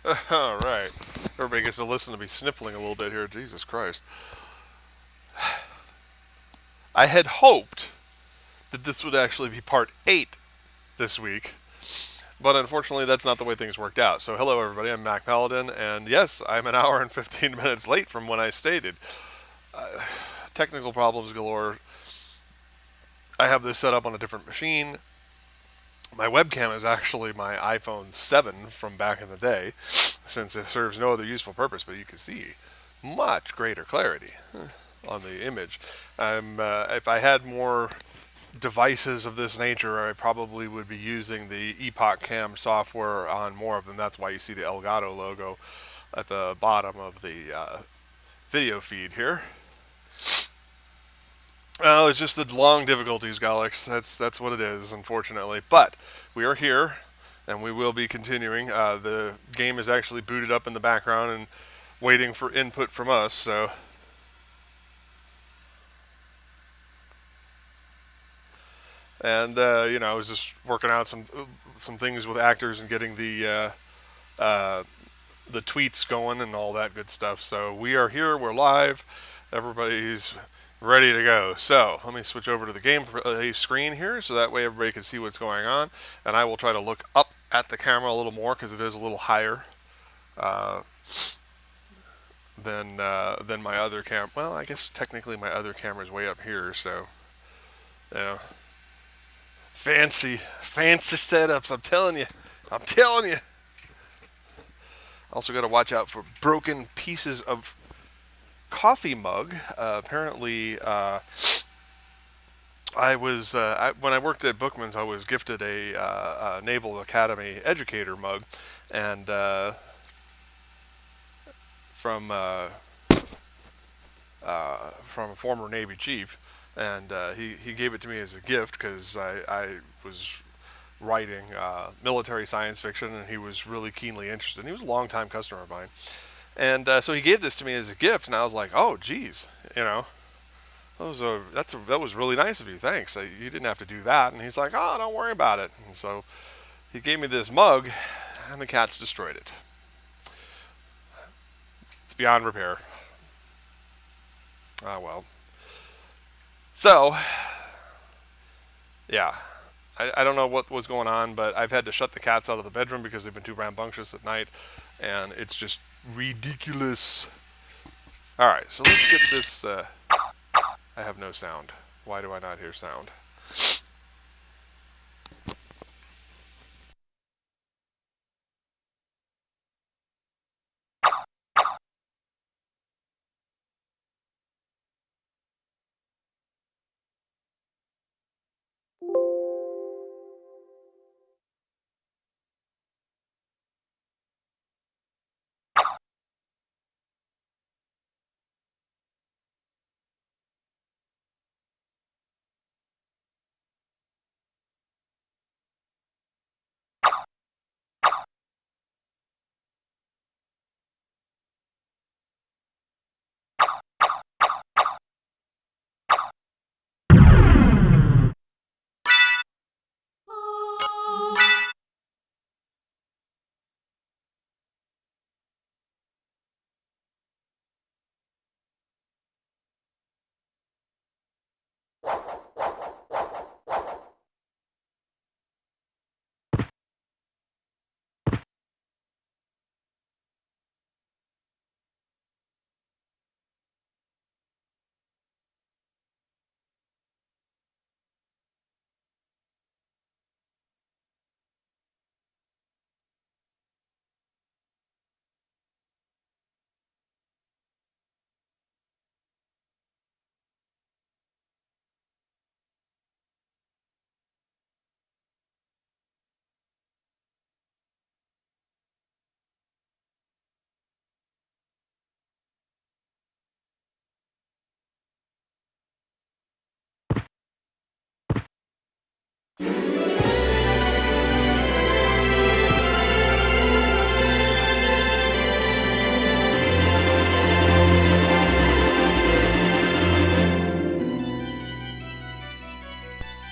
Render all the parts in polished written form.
Alright. Everybody gets to listen to me sniffling a little bit here. Jesus Christ. I had hoped that this would actually be part 8 this week, but unfortunately that's not the way things worked out. So hello everybody, I'm MacPaladin, and yes, I'm an hour and 15 minutes late from when I stated. Technical problems galore. I have this set up on a different machine. My webcam is actually my iPhone 7 from back in the day, since it serves no other useful purpose, but you can see much greater clarity on the image. If I had more devices of this nature, I probably would be using the Epoch Cam software on more of them. That's why you see the Elgato logo at the bottom of the video feed here. Oh, it's just the long difficulties, Galax. That's what it is, unfortunately. But we are here, and we will be continuing. The game is actually booted up in the background and waiting for input from us. So, and I was just working out some things with actors and getting the tweets going and all that good stuff. So we are here. We're live. Everybody's ready to go. So let me switch over to the game screen here, so that way everybody can see what's going on. And I will try to look up at the camera a little more because it is a little higher uh, than my other camera. Well, I guess technically my other camera is way up here. So yeah, fancy setups. I'm telling you. I'm telling you. Also got to watch out for broken pieces of coffee mug. Apparently, when I worked at Bookman's, I was gifted a Naval Academy educator mug, and from from a former Navy chief, and he gave it to me as a gift because I was writing military science fiction, and he was really keenly interested. And he was a longtime customer of mine, and so he gave this to me as a gift, and I was like, oh, geez, that was really nice of you. Thanks. You didn't have to do that. And he's like, oh, don't worry about it. And so he gave me this mug, and the cats destroyed it. It's beyond repair. Ah, well. So, yeah. I don't know what was going on, but I've had to shut the cats out of the bedroom because they've been too rambunctious at night, and it's just ridiculous. All right, so let's get this. I have no sound. Why do I not hear sound?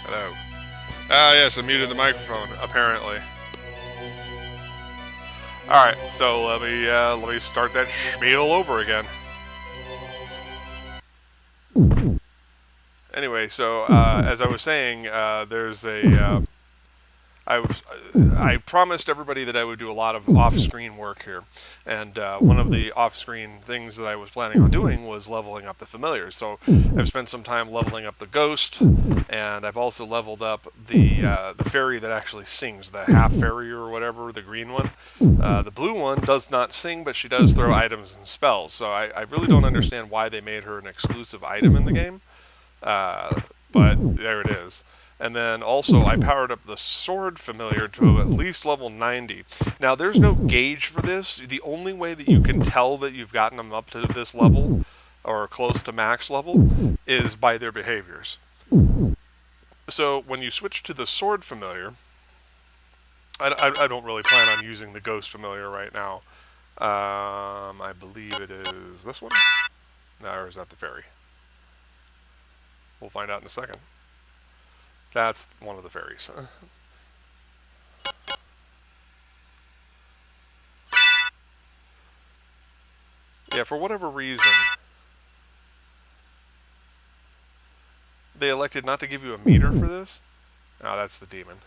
Hello. Ah, yes, I muted the microphone, apparently. Alright, so let me start that spiel over again. Anyway, so as I was saying, there's a I promised everybody that I would do a lot of off-screen work here, and one of the off-screen things that I was planning on doing was leveling up the familiars. So I've spent some time leveling up the ghost, and I've also leveled up the fairy that actually sings, the half fairy or whatever, the green one. The blue one does not sing, but she does throw items and spells. So I really don't understand why they made her an exclusive item in the game, but there it is. And then also I powered up the sword familiar to at least level 90. Now there's no gauge for this. The only way that you can tell that you've gotten them up to this level or close to max level is by their behaviors. So when you switch to the sword familiar, I don't really plan on using the ghost familiar right now. I believe it is this one? No, or is that the fairy? We'll find out in a second. That's one of the fairies. Yeah, for whatever reason, they elected not to give you a meter for this. Oh, that's the demon.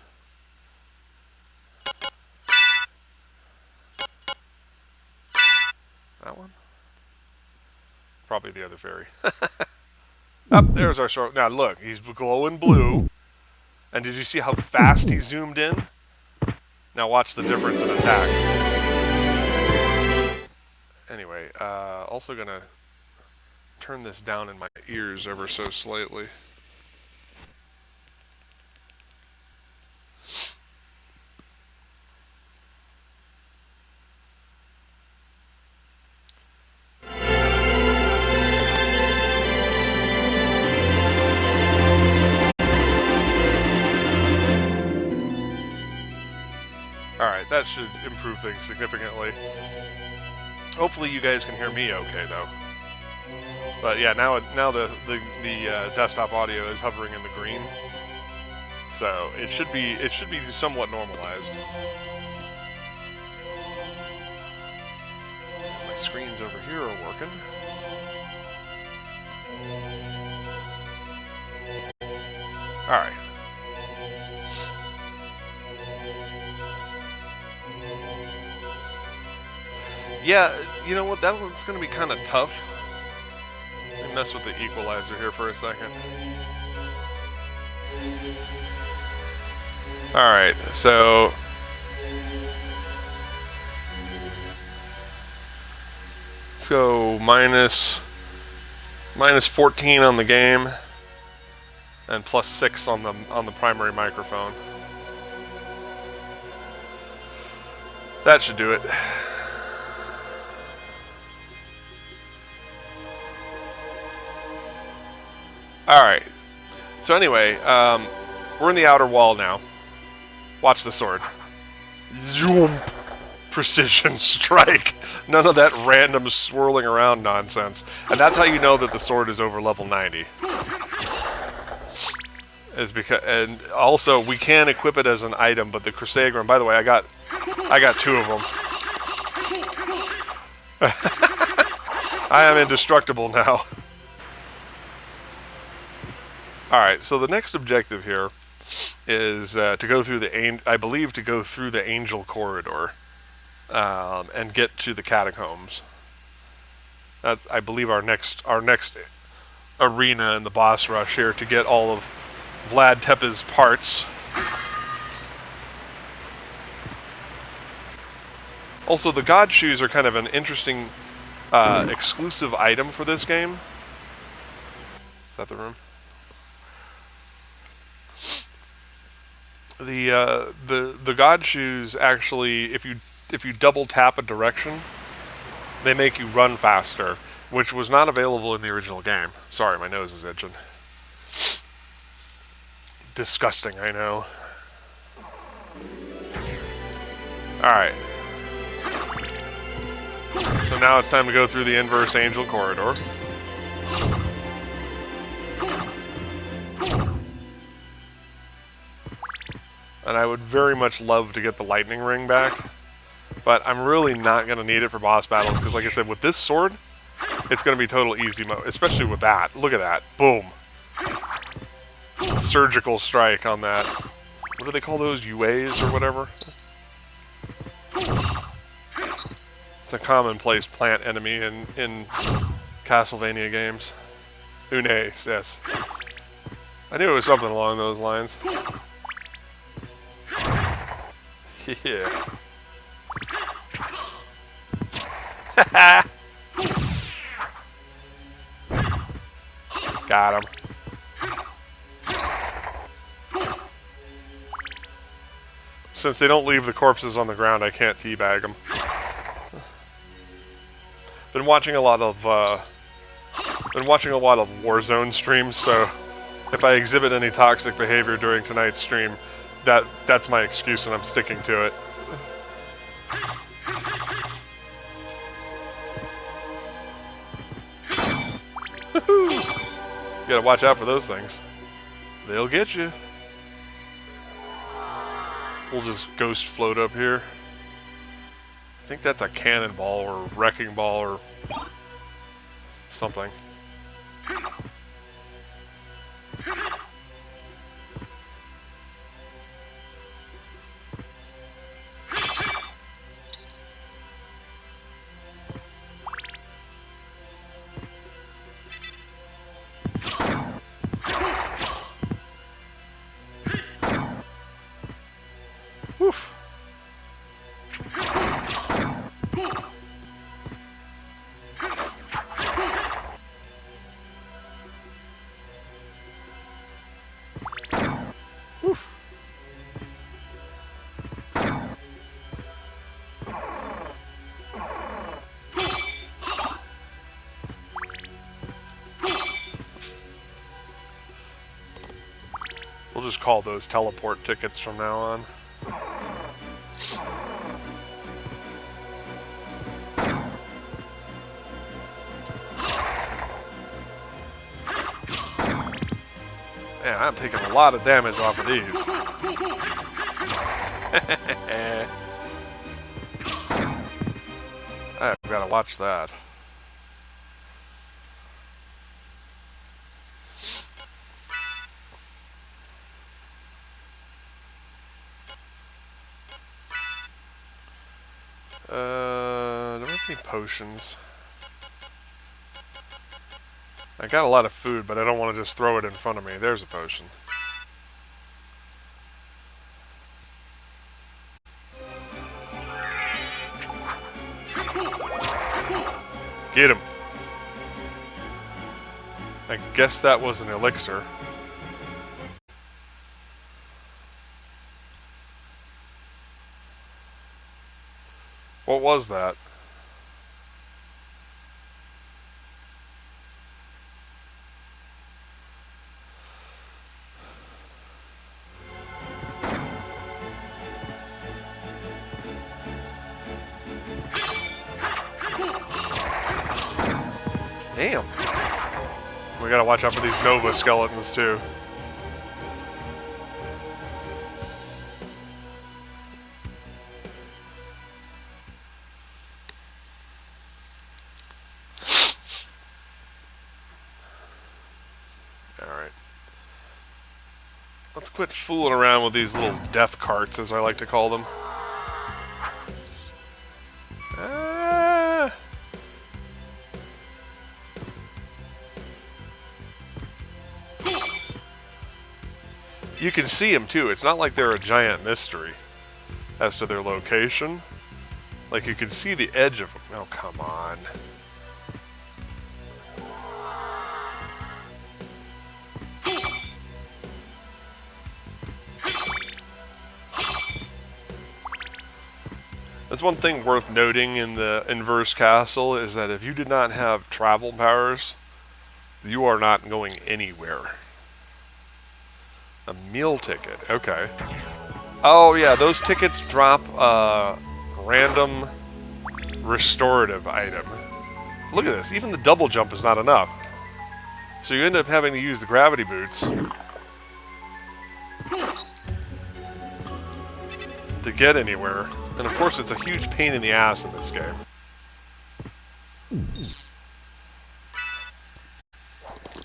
That one? Probably the other fairy. Up there's our sword. Now look, he's glowing blue. And did you see how fast he zoomed in? Now watch the difference in attack. Anyway, also gonna turn this down in my ears ever so slightly. Alright, that should improve things significantly. Hopefully you guys can hear me okay, though. But yeah, now the desktop audio is hovering in the green, so it should be somewhat normalized. My screens over here are working. All right. Yeah, you know what? That one's going to be kind of tough. Let me mess with the equalizer here for a second. Alright, so... let's go minus 14 on the game, and plus 6 on the primary microphone. That should do it. Alright, so anyway, we're in the outer wall now. Watch the sword. Zoom! Precision strike! None of that random swirling around nonsense. And that's how you know that the sword is over level 90. And also, we can equip it as an item, but the Crusader, and by the way, I got 2 of them. I am indestructible now. Alright, so the next objective here is to go through to go through the Angel Corridor and get to the catacombs. That's, I believe, our next arena in the boss rush here to get all of Vlad Tepes' parts. Also, the God Shoes are kind of an interesting exclusive item for this game. Is that the room? The God Shoes actually, if you double tap a direction, they make you run faster, which was not available in the original game. Sorry, my nose is itching. Disgusting, I know. Alright. So now it's time to go through the inverse Angel Corridor. And I would very much love to get the lightning ring back. But I'm really not going to need it for boss battles, because like I said, with this sword, it's going to be total easy mode, especially with that. Look at that. Boom. Surgical strike on that. What do they call those? UAs or whatever? It's a commonplace plant enemy in Castlevania games. Unes, yes. I knew it was something along those lines. Yeah. Got him. Since they don't leave the corpses on the ground, I can't teabag them. Been watching a lot of Warzone streams, so if I exhibit any toxic behavior during tonight's stream, that's my excuse, and I'm sticking to it. You gotta watch out for those things. They'll get you. We'll just ghost float up here. I think that's a cannonball or wrecking ball or something. Woof. We'll just call those teleport tickets from now on. Man, I'm taking a lot of damage off of these. I've got to watch that. Do I have any potions? I got a lot of food, but I don't want to just throw it in front of me. There's a potion. Get him. I guess that was an elixir. What was that? Damn. We gotta watch out for these Nova skeletons too. Alright. Let's quit fooling around with these little death carts, as I like to call them. You can see them too. It's not like they're a giant mystery as to their location. Like, you can see the edge of them. Oh, come on. That's one thing worth noting in the Inverse Castle, is that if you did not have travel powers, you are not going anywhere. A meal ticket, okay. Oh yeah, those tickets drop a random restorative item. Look at this, even the double jump is not enough. So you end up having to use the gravity boots to get anywhere. And of course, it's a huge pain in the ass in this game.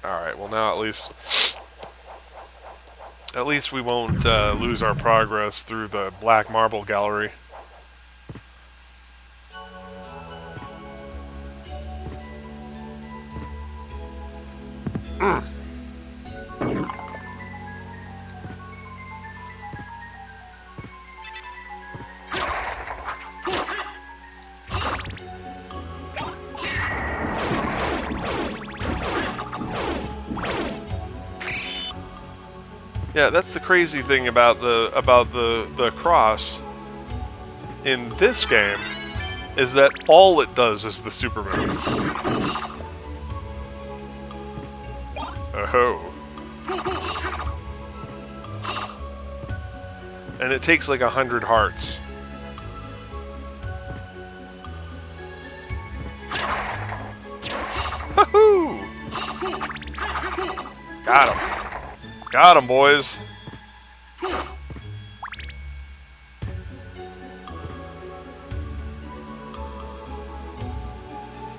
Alright, well now at least we won't lose our progress through the black marble gallery. Yeah, that's the crazy thing about the cross in this game, is that all it does is the super move. Oh. And it takes like 100 hearts. Woohoo! Got him. Got him, boys.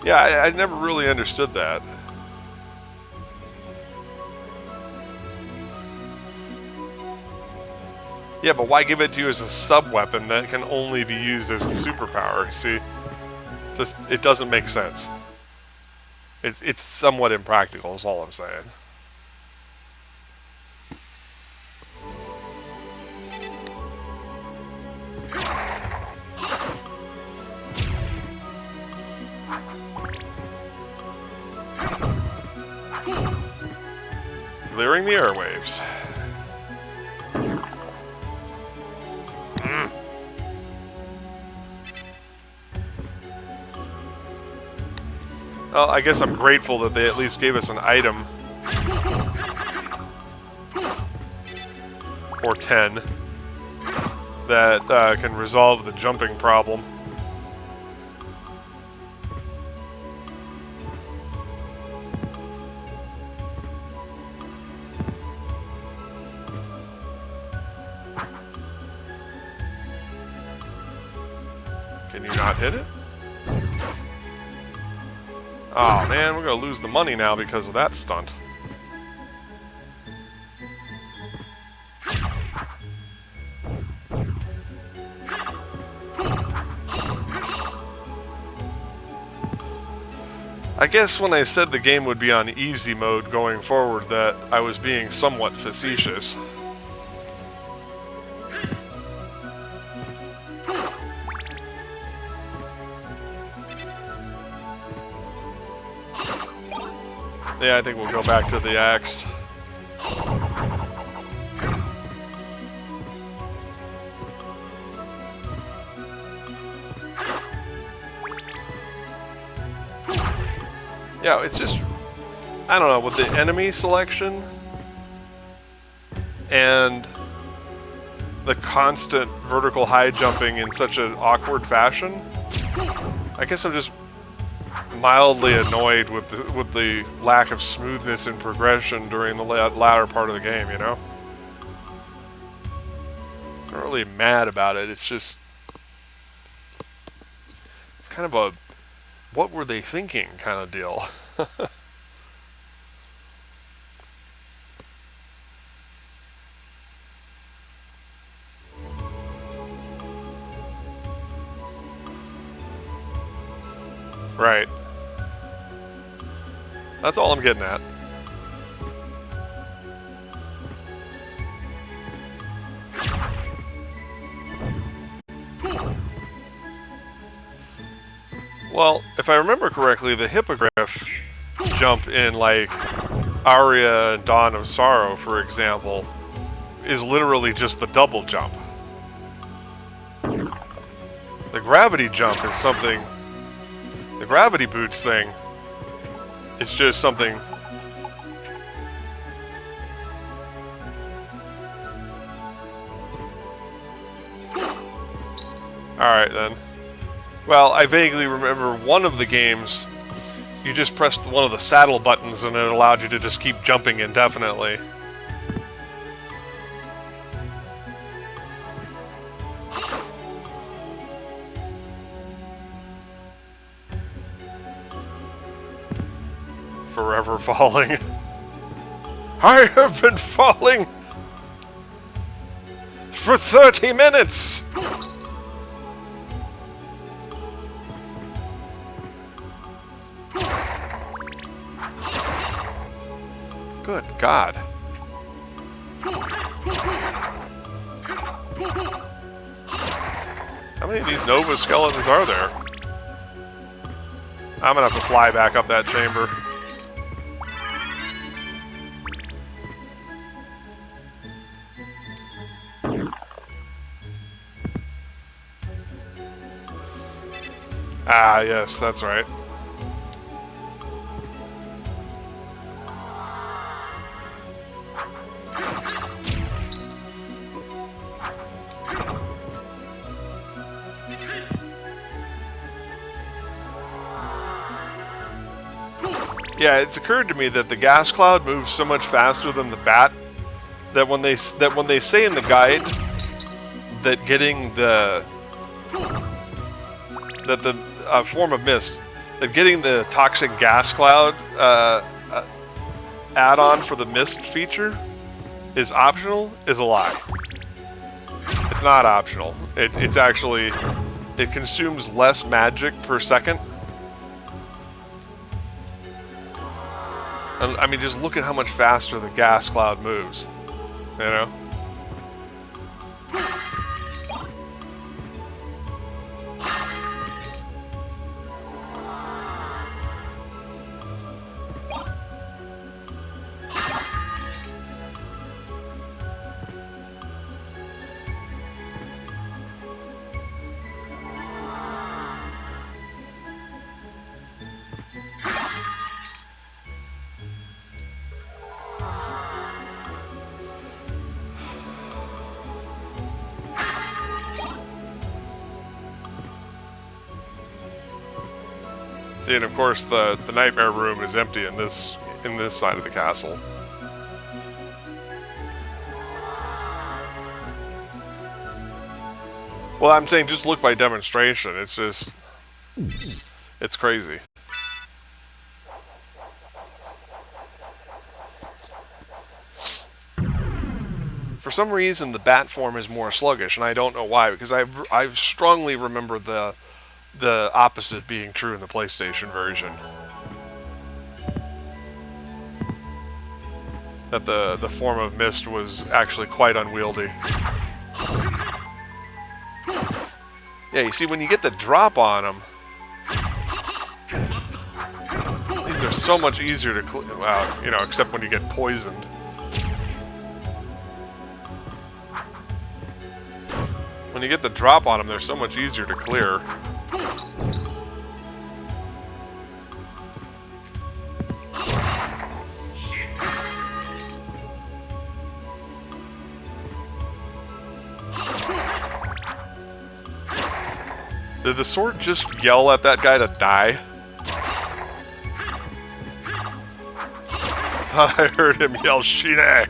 Yeah, I never really understood that. Yeah, but why give it to you as a sub-weapon that can only be used as a superpower? See? Just, it doesn't make sense. It's somewhat impractical, is all I'm saying. Clearing the airwaves. Well, I guess I'm grateful that they at least gave us an item. Or 10. That can resolve the jumping problem. Can you not hit it? Oh man, we're gonna lose the money now because of that stunt. I guess when I said the game would be on easy mode going forward that I was being somewhat facetious. Yeah, I think we'll go back to the axe. Yeah, it's just, I don't know, with the enemy selection and the constant vertical high jumping in such an awkward fashion, I guess I'm just mildly annoyed with the lack of smoothness and progression during the latter part of the game, you know? I'm not really mad about it, it's just, it's kind of a what were they thinking kind of deal. Right. That's all I'm getting at. Well, if I remember correctly, the hippogriff jump in, like, Aria and Dawn of Sorrow, for example, is literally just the double jump. The gravity jump is something... The gravity boots thing, it's just something... Alright then. Well, I vaguely remember one of the games, you just pressed one of the saddle buttons and it allowed you to just keep jumping indefinitely. Forever falling. I have been falling for 30 minutes! Good God. How many of these Nova skeletons are there? I'm gonna have to fly back up that chamber. Ah, yes, that's right. Yeah, it's occurred to me that the gas cloud moves so much faster than the bat that when they say in the guide that getting the form of mist, that getting the toxic gas cloud add-on for the mist feature is optional is a lie. It's not optional. It's actually, it consumes less magic per second. And, I mean, just look at how much faster the gas cloud moves, you know? See, and of course the nightmare room is empty in this side of the castle. Well, I'm saying just look by demonstration. It's just, it's crazy. For some reason, the bat form is more sluggish, and I don't know why, because I strongly remember the opposite being true in the PlayStation version. That the form of mist was actually quite unwieldy. Yeah, you see, when you get the drop on them, these are so much easier to clear. Well, you know, except when you get poisoned. When you get the drop on them, they're so much easier to clear. Did the sword just yell at that guy to die? I thought I heard him yell, "Shine!"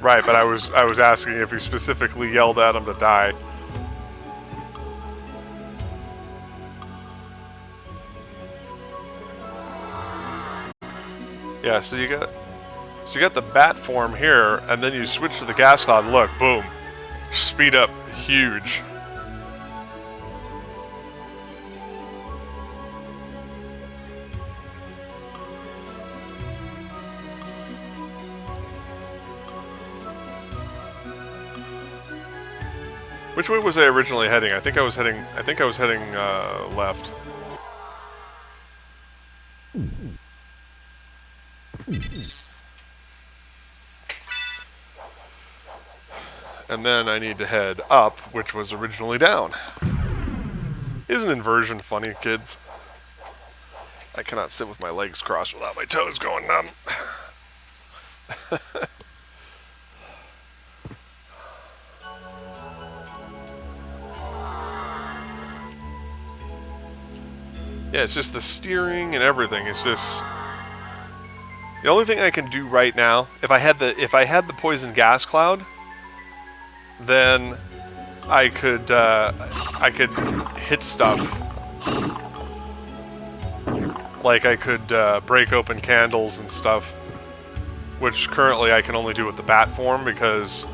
Right, but I was asking if he specifically yelled at him to die. Yeah, so you got the bat form here, and then you switch to the gas cloud. Look, boom, speed up huge. Which way was I originally heading? I think I was heading left. And then I need to head up, which was originally down. Isn't inversion funny, kids? I cannot sit with my legs crossed without my toes going numb. Yeah, it's just the steering and everything. It's just the only thing I can do right now. If I had the poison gas cloud, then I could hit stuff. Like I could break open candles and stuff, which currently I can only do with the bat form because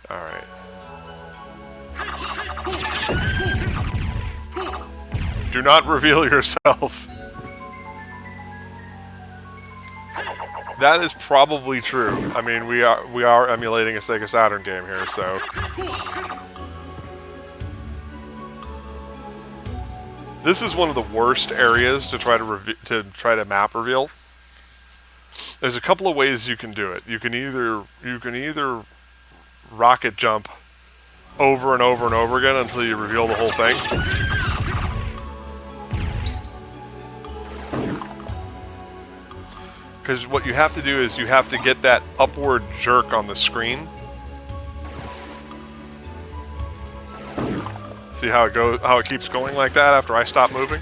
alright. Do not reveal yourself. That is probably true. I mean, we are emulating a Sega Saturn game here, so this is one of the worst areas to try to map reveal. There's a couple of ways you can do it. You can either rocket jump over and over and over again until you reveal the whole thing. Because what you have to do is you have to get that upward jerk on the screen. See how it keeps going like that after I stop moving?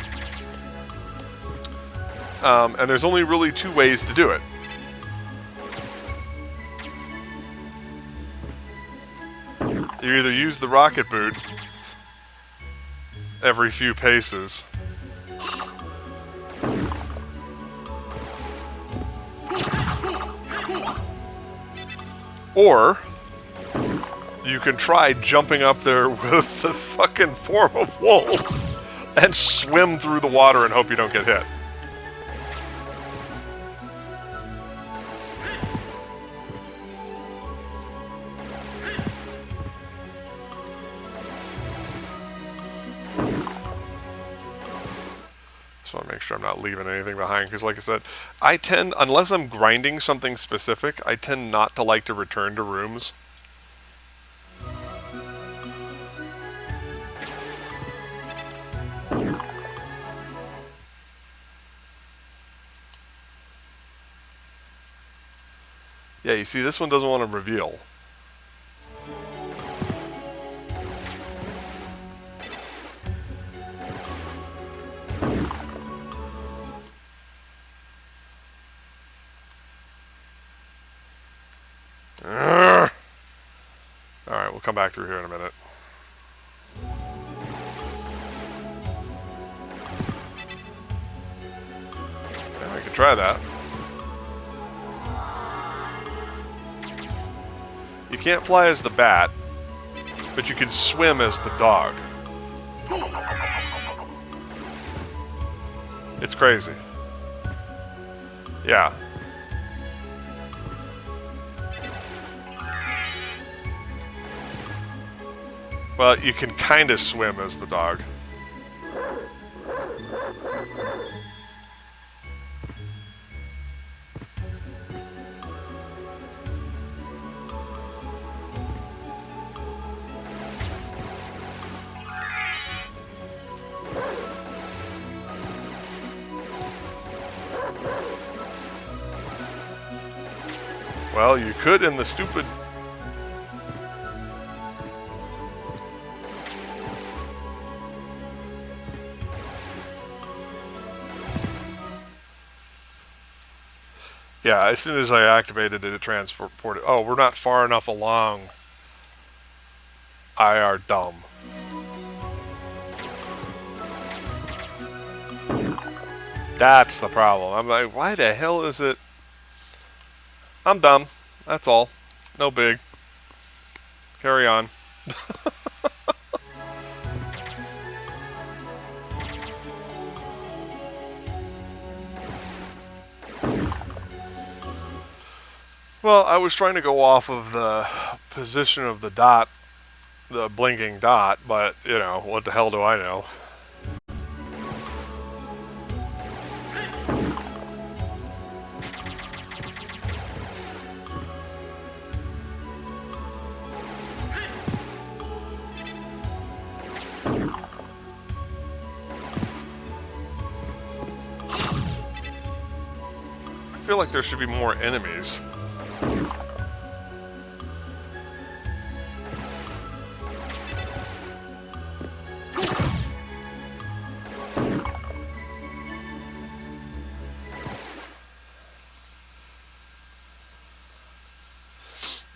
And there's only really two ways to do it. You either use the rocket boot every few paces, or you can try jumping up there with the fucking form of wolf and swim through the water and hope you don't get hit. Just want to make sure I'm not leaving anything behind, because like I said, I tend, unless I'm grinding something specific, I tend not to like to return to rooms. Yeah, you see, this one doesn't want to reveal. Alright, we'll come back through here in a minute. Yeah, we can try that. You can't fly as the bat, but you can swim as the dog. It's crazy. Yeah. Well, you can kind of swim as the dog. Well, you could in the stupid... Yeah, as soon as I activated it, it transported... Oh, we're not far enough along. I are dumb. That's the problem. I'm like, why the hell is it... I'm dumb. That's all. No big. Carry on. Well, I was trying to go off of the position of the dot, the blinking dot, but, you know, what the hell do I know? I feel like there should be more enemies.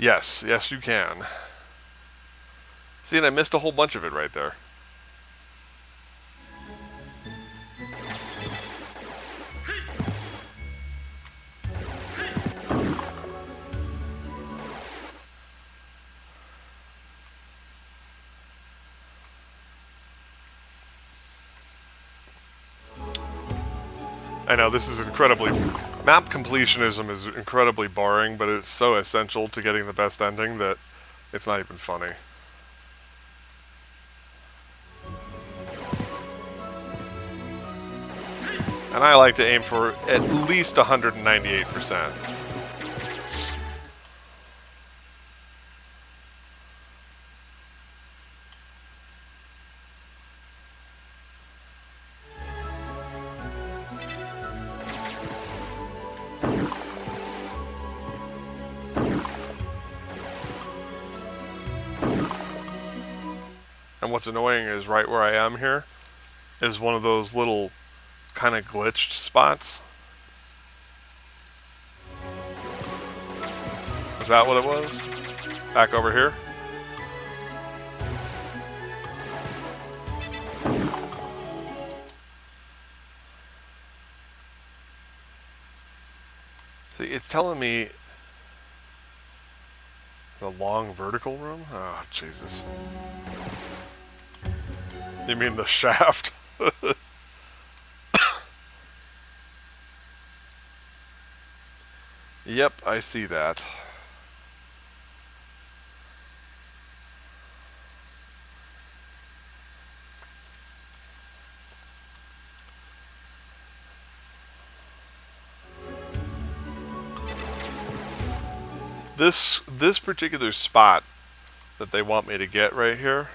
Yes, yes you can. See, and I missed a whole bunch of it right there. I know this is incredibly... Map completionism is incredibly boring, but it's so essential to getting the best ending that it's not even funny. And I like to aim for at least 198%. And what's annoying is right where I am here is one of those little kind of glitched spots. Is that what it was? Back over here? See, it's telling me the long vertical room? Oh, Jesus. You mean the shaft? Yep, I see that. This particular spot that they want me to get right here,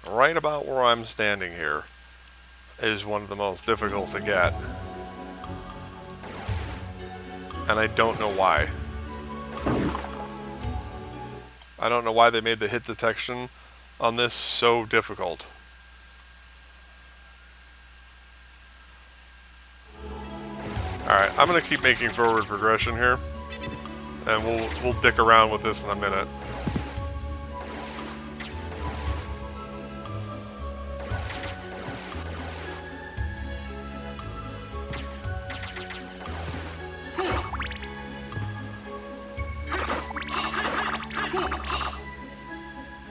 right about where I'm standing here, is one of the most difficult to get. And I don't know why. I don't know why they made the hit detection on this so difficult. Alright, I'm gonna keep making forward progression here. And we'll dick around with this in a minute.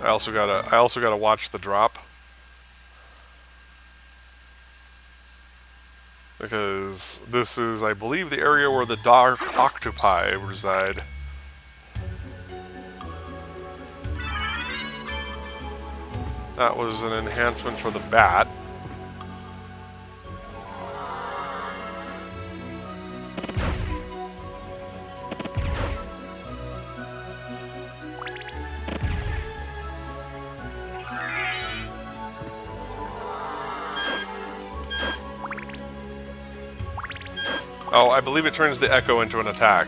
I also gotta watch the drop. Because this is, I believe, the area where the dark octopi reside. That was an enhancement for the bat. Oh, I believe it turns the echo into an attack.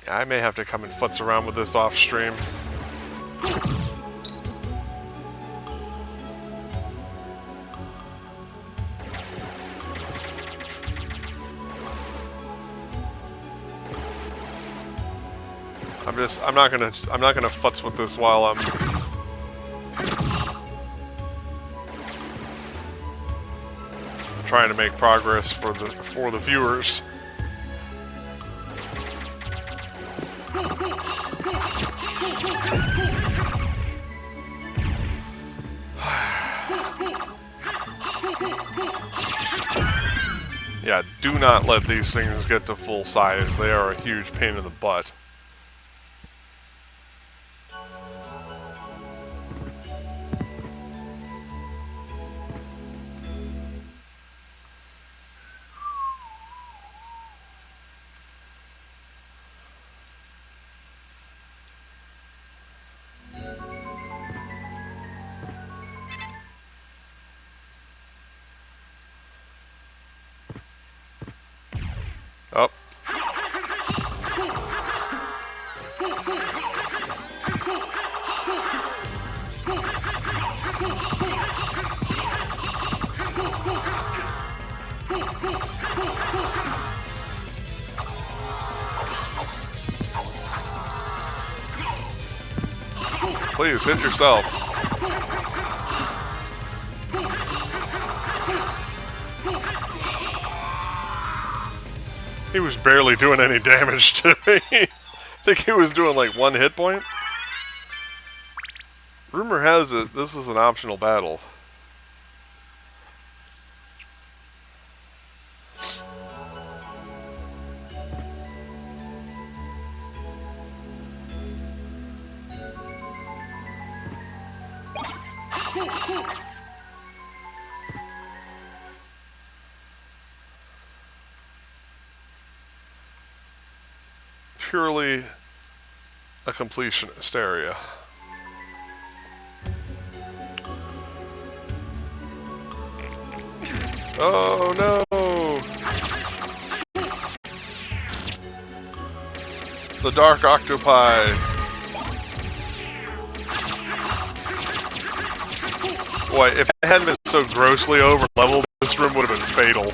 Yeah, I may have to come and futz around with this off stream. I'm not gonna futz with this while I'm trying to make progress for the viewers. Yeah, do not let these things get to full size. They are a huge pain in the butt. Please, hit yourself. He was barely doing any damage to me. I think he was doing like 1 hit point. Rumor has it this is an optional battle. Purely a completionist area. Oh no! The dark octopi. Boy, if it hadn't been so grossly over-leveled, this room would have been fatal.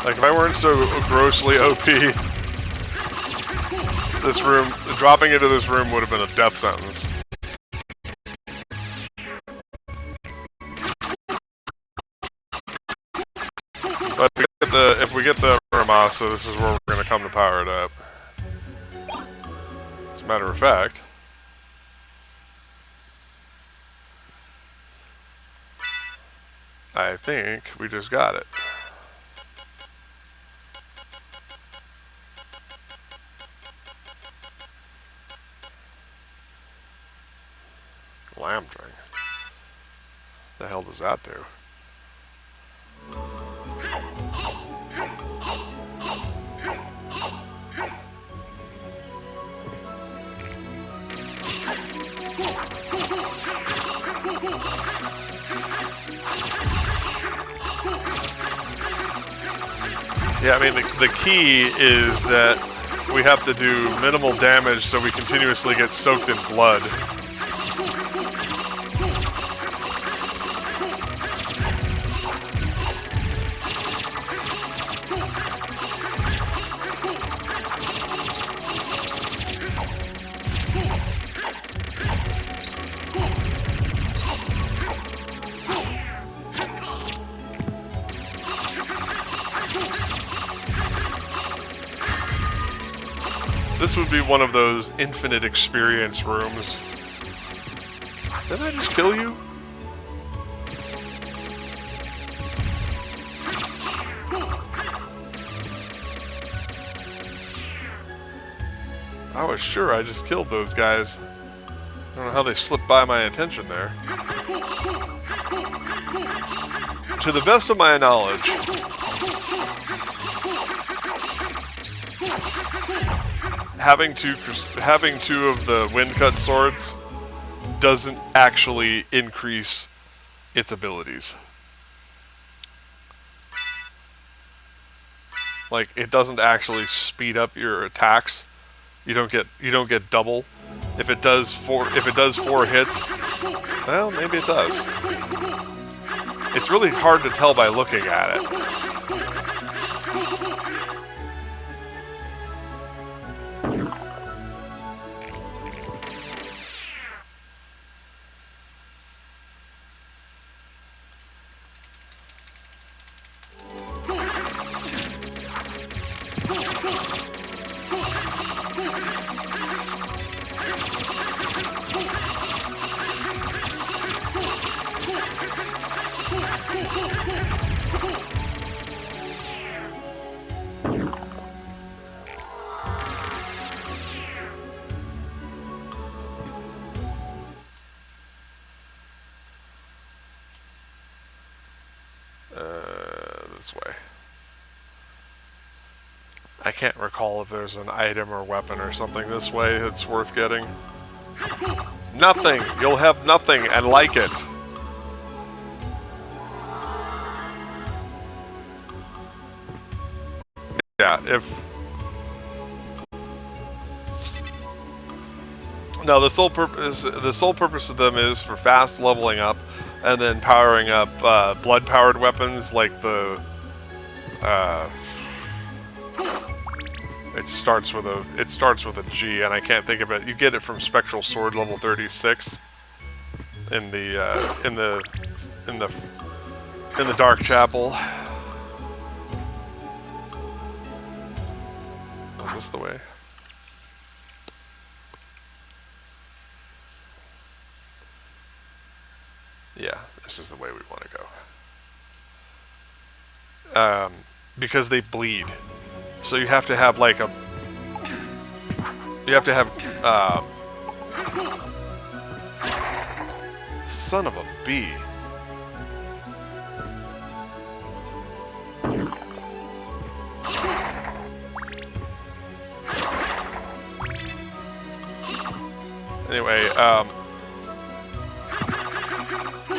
Like, if I weren't so grossly OP, this room, dropping into this room would have been a death sentence. But if we get the Ramasa, this is where we're going to come to power it up. As a matter of fact, I think we just got it. Lamb drink. The hell does that do? Yeah, I mean, the key is that we have to do minimal damage so we continuously get soaked in blood. This would be one of those infinite experience rooms. Didn't I just kill you? I was sure I just killed those guys. I don't know how they slipped by my attention there. To the best of my knowledge, having two of the wind cut swords doesn't actually increase its abilities. Like, it doesn't actually speed up your attacks. You don't get double. If it does 4 hits, well, maybe it does. It's really hard to tell by looking at it. This way. I can't recall if there's an item or weapon or something this way that's worth getting. Nothing! You'll have nothing and like it! Yeah, if... No, the sole purpose of them is for fast leveling up and then powering up blood-powered weapons like the It starts with a G, and I can't think of it. You get it from Spectral Sword level 36 in the Dark Chapel. Is this the way? Yeah, this is the way we want to go. Because they bleed. So you have to have like a... You have to have... Son of a bee. Anyway,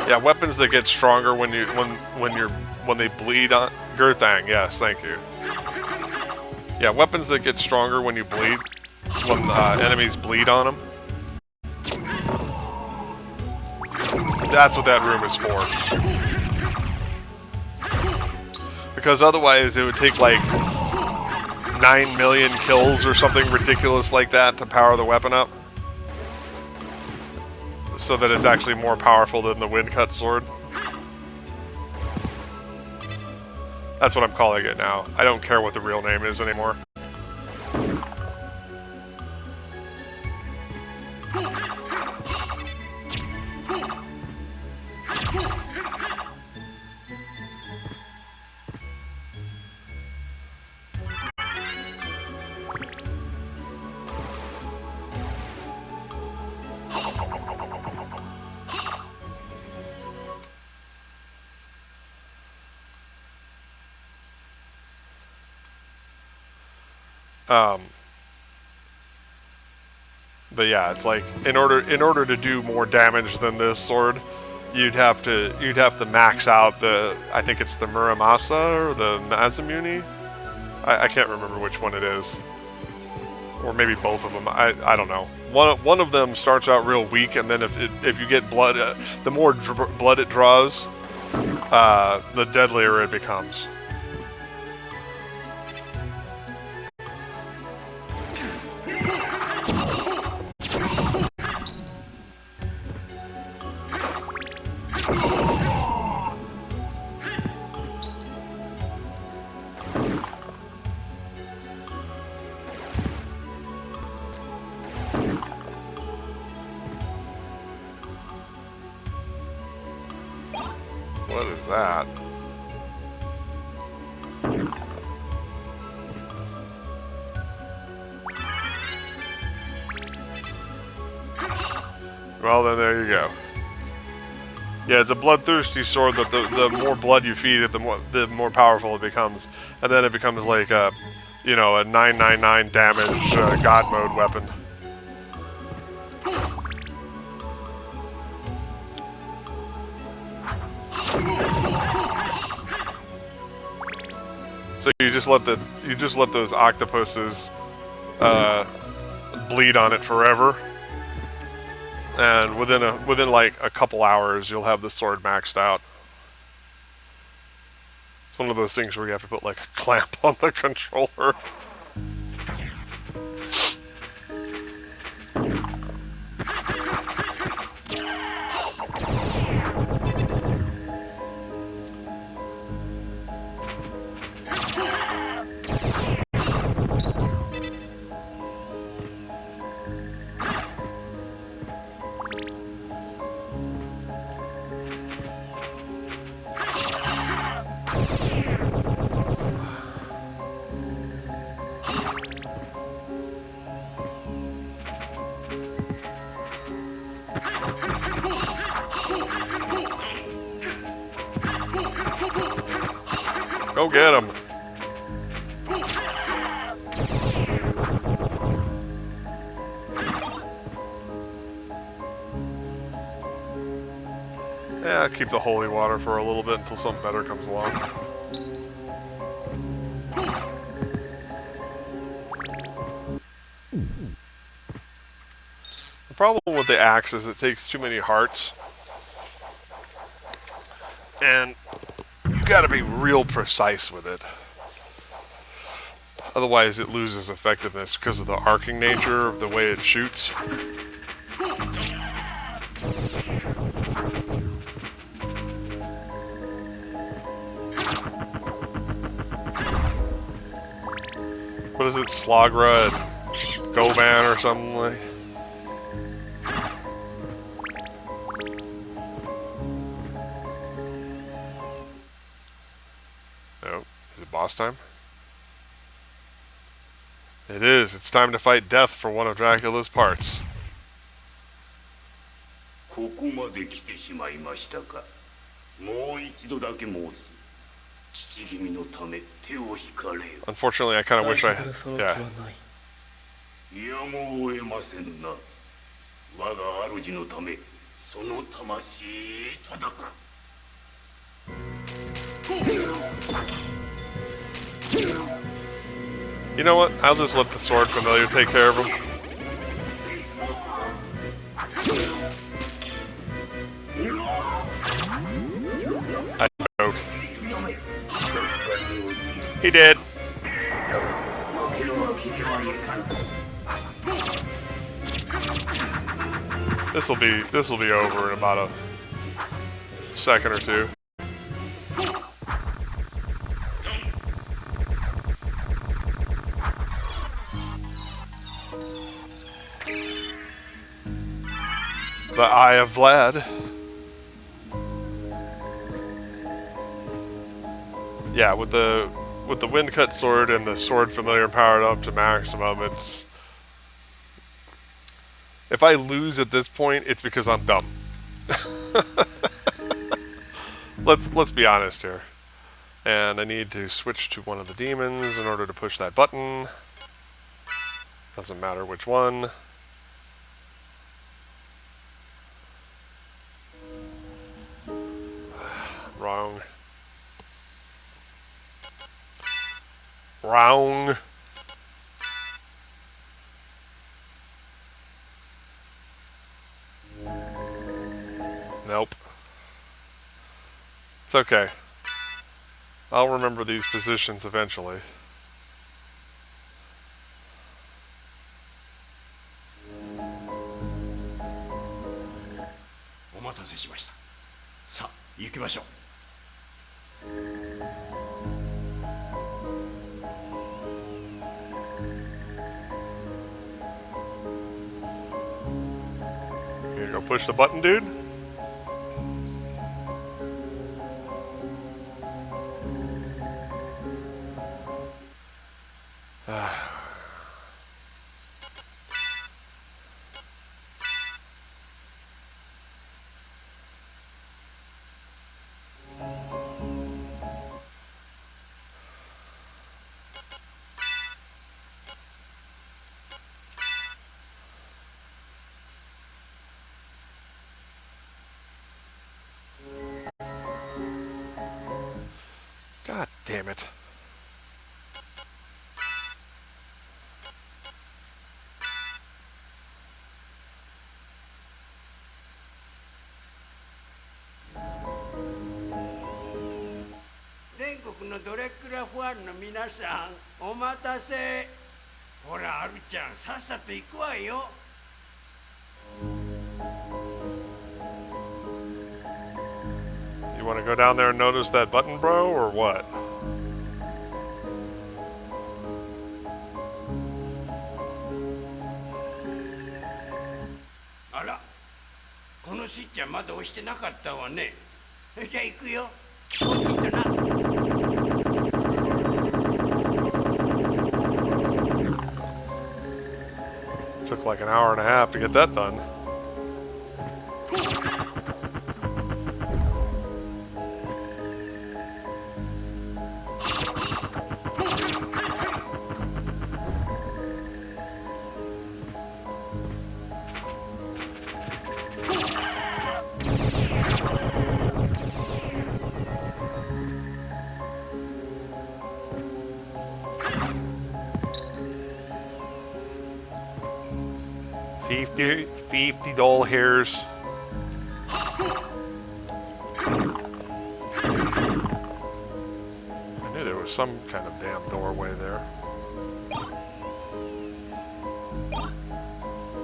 yeah, weapons that get stronger when they bleed on Gurthang. Yes, thank you. Yeah, weapons that get stronger when you bleed, when enemies bleed on them. That's what that room is for. Because otherwise, it would take like 9 million kills or something ridiculous like that to power the weapon up. So that it's actually more powerful than the Windcut sword. That's what I'm calling it now. I don't care what the real name is anymore. But yeah, it's like in order to do more damage than this sword, you'd have to max out the, I think it's the Muramasa or the Mazamune. I can't remember which one it is, or maybe both of them. I don't know. One of them starts out real weak, and then if you get blood, the more blood it draws, the deadlier it becomes. What is that? Well, then there you go. Yeah, it's a bloodthirsty sword that the more blood you feed it, the more powerful it becomes. And then it becomes like a, you know, a 999 damage God mode weapon. So you just let those octopuses bleed on it forever, and within like a couple hours, you'll have the sword maxed out. It's one of those things where you have to put like a clamp on the controller. Go get him. Yeah, keep the holy water for a little bit until something better comes along. The problem with the axe is it takes too many hearts. And you gotta be real precise with it. Otherwise, it loses effectiveness because of the arcing nature of the way it shoots. What is it, Slagra and Goban or something like? No, is it boss time? It is. It's time to fight death for one of Dracula's parts. Unfortunately, I kind of wish I... Yeah. You know what? I'll just let the sword familiar take care of him. I joke. He did. This will be over in about a second or two. The Eye of Vlad. Yeah, with the wind cut sword and the sword familiar powered up to maximum, it's... If I lose at this point, it's because I'm dumb. Let's be honest here. And I need to switch to one of the demons in order to push that button. Doesn't matter which one. Wrong. Wrong. Nope. It's okay. I'll remember these positions eventually. You gonna go push the button, dude? God damn it. Dracula ファンの皆さん、お待たせ。ほら、アルちゃん、さっさと行くわよ。You want to go down there and notice that button, bro, or what? Ara, このスイッチはまだ押してなかったわね。じゃあ行くよ。こっち行ったな。Took like an hour and a half to get that done. $50 hairs. I knew there was some kind of damn doorway there.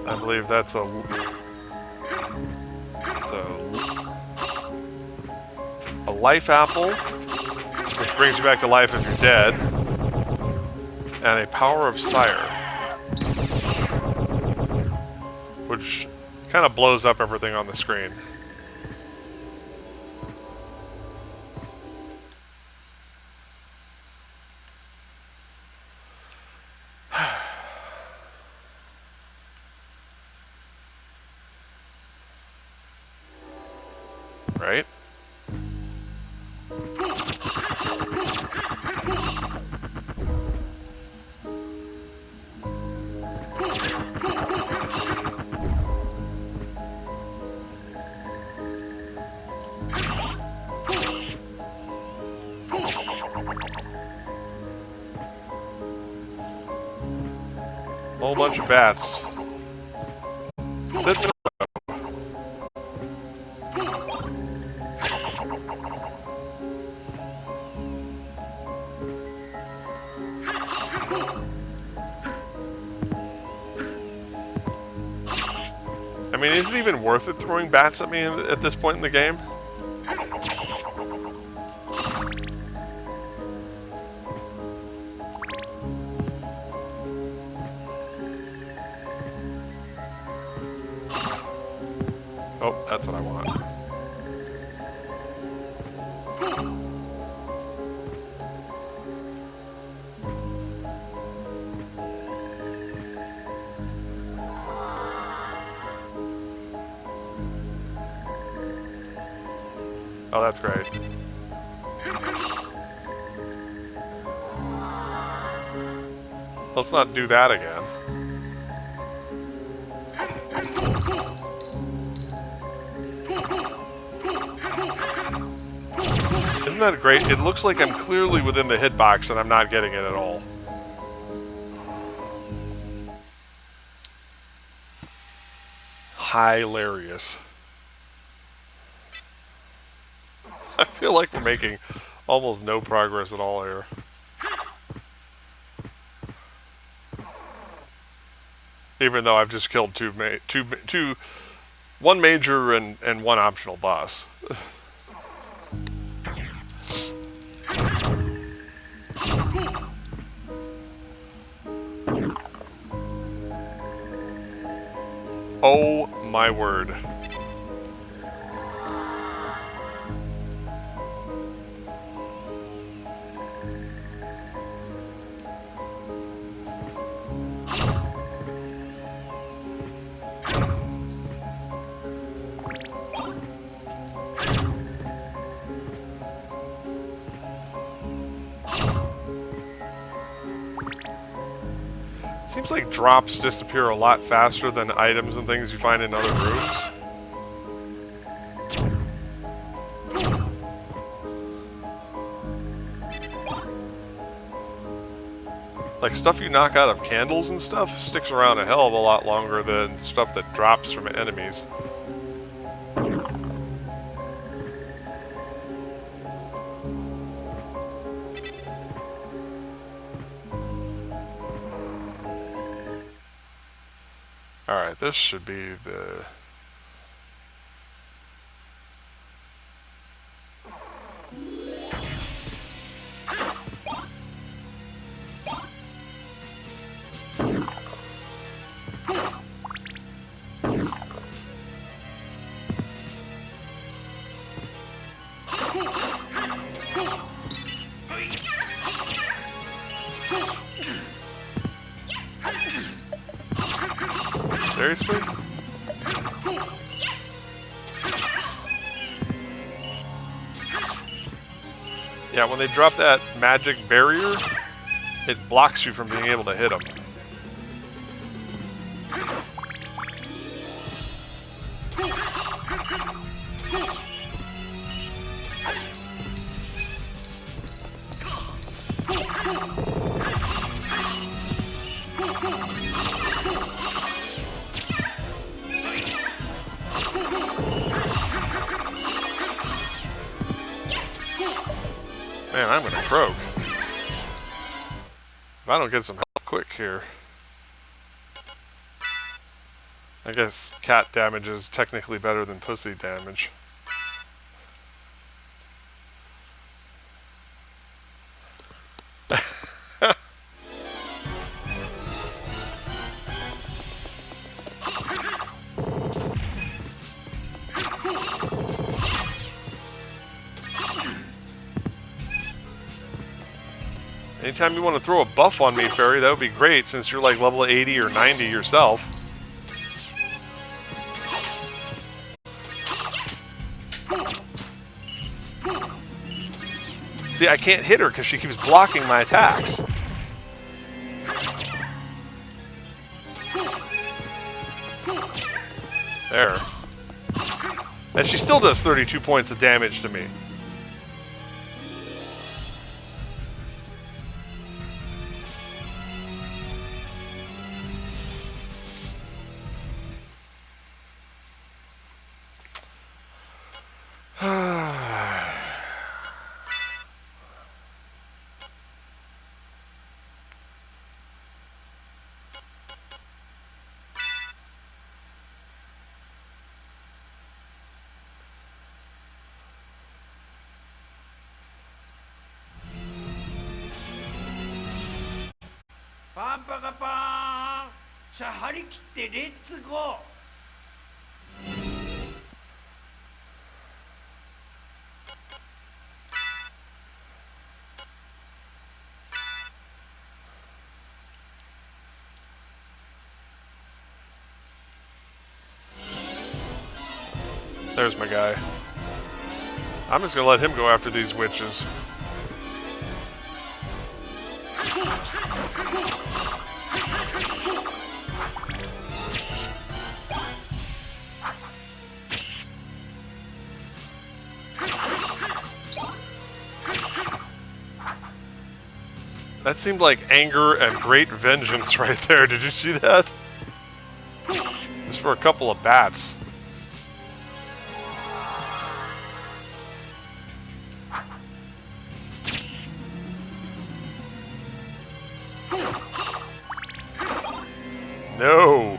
I believe that's a life apple, which brings you back to life if you're dead, and a power of sire, which kind of blows up everything on the screen. Right? Whole bunch of bats. Sit there. I mean, is it even worth it throwing bats at me at this point in the game? Oh, that's what I want. Oh, that's great. Let's not do that again. Isn't that great? It looks like I'm clearly within the hitbox and I'm not getting it at all. Hilarious. I feel like we're making almost no progress at all here. Even though I've just killed one major and one optional boss. Oh my word. Seems like drops disappear a lot faster than items and things you find in other rooms. Like stuff you knock out of candles and stuff sticks around a hell of a lot longer than stuff that drops from enemies. Alright, this should be the... Seriously? Yeah, when they drop that magic barrier, it blocks you from being able to hit them. Man, I'm gonna croak. If I don't get some help quick here. I guess cat damage is technically better than pussy damage. Anytime you want to throw a buff on me, Fairy, that would be great, since you're like level 80 or 90 yourself. See, I can't hit her because she keeps blocking my attacks. There. And she still does 32 points of damage to me.パンパカパーン。さあ張り切ってレッツゴー。There's my guy. I'm just gonna let him go after these witches. That seemed like anger and great vengeance right there. Did you see that? Just for a couple of bats. No!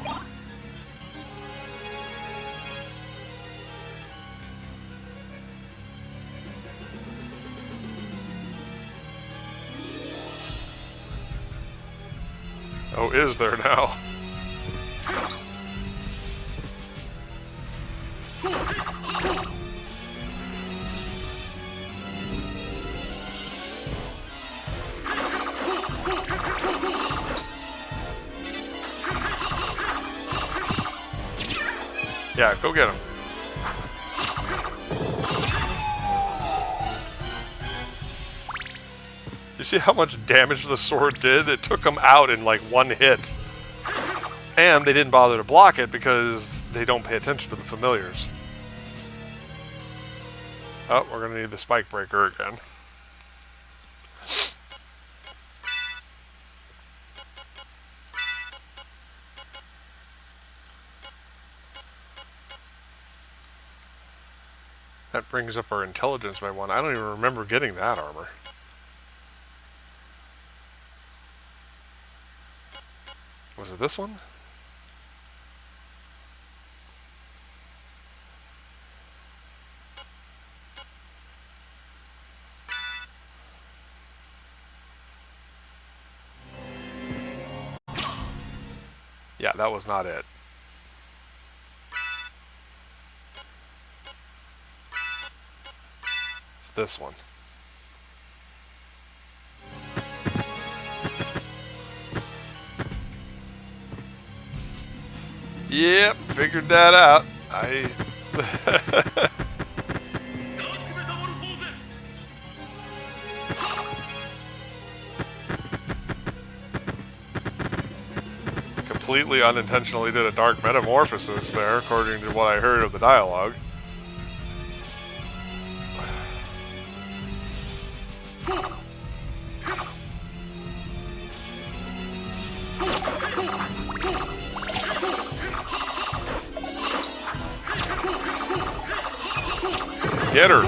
Oh, is there now? Yeah, go get him. You see how much damage the sword did? It took them out in like one hit. And they didn't bother to block it because they don't pay attention to the familiars. Oh, we're going to need the spike breaker again. That brings up our intelligence by 1. I don't even remember getting that armor. Was it this one? Yeah, that was not it. It's this one. Yep, figured that out. Completely unintentionally did a dark metamorphosis there, according to what I heard of the dialogue. Get her.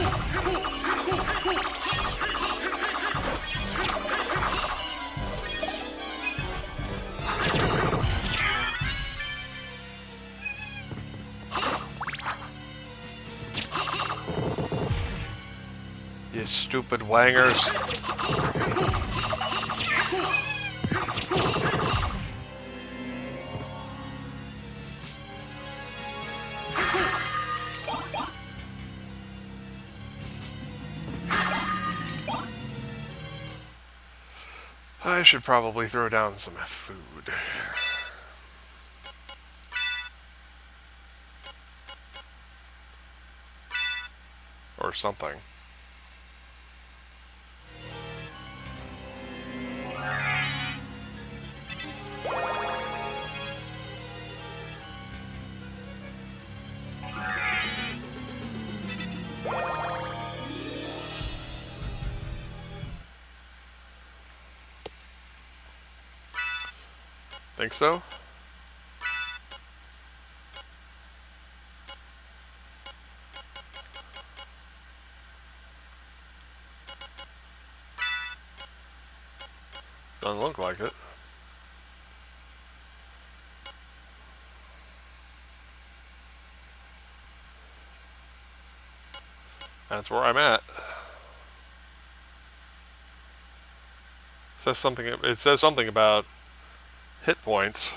You stupid wangers. I should probably throw down some food. Or something. Think so? Doesn't look like it. That's where I'm at. It says something about hit points.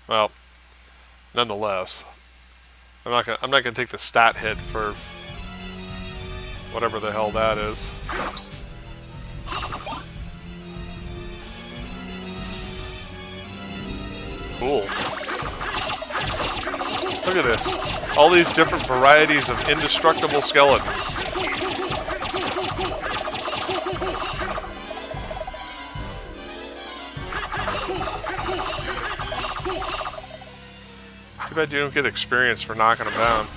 Well, nonetheless, I'm not gonna take the stat hit for whatever the hell that is. Cool. Look at this. All these different varieties of indestructible skeletons. Too bad you don't get experience for knocking them down.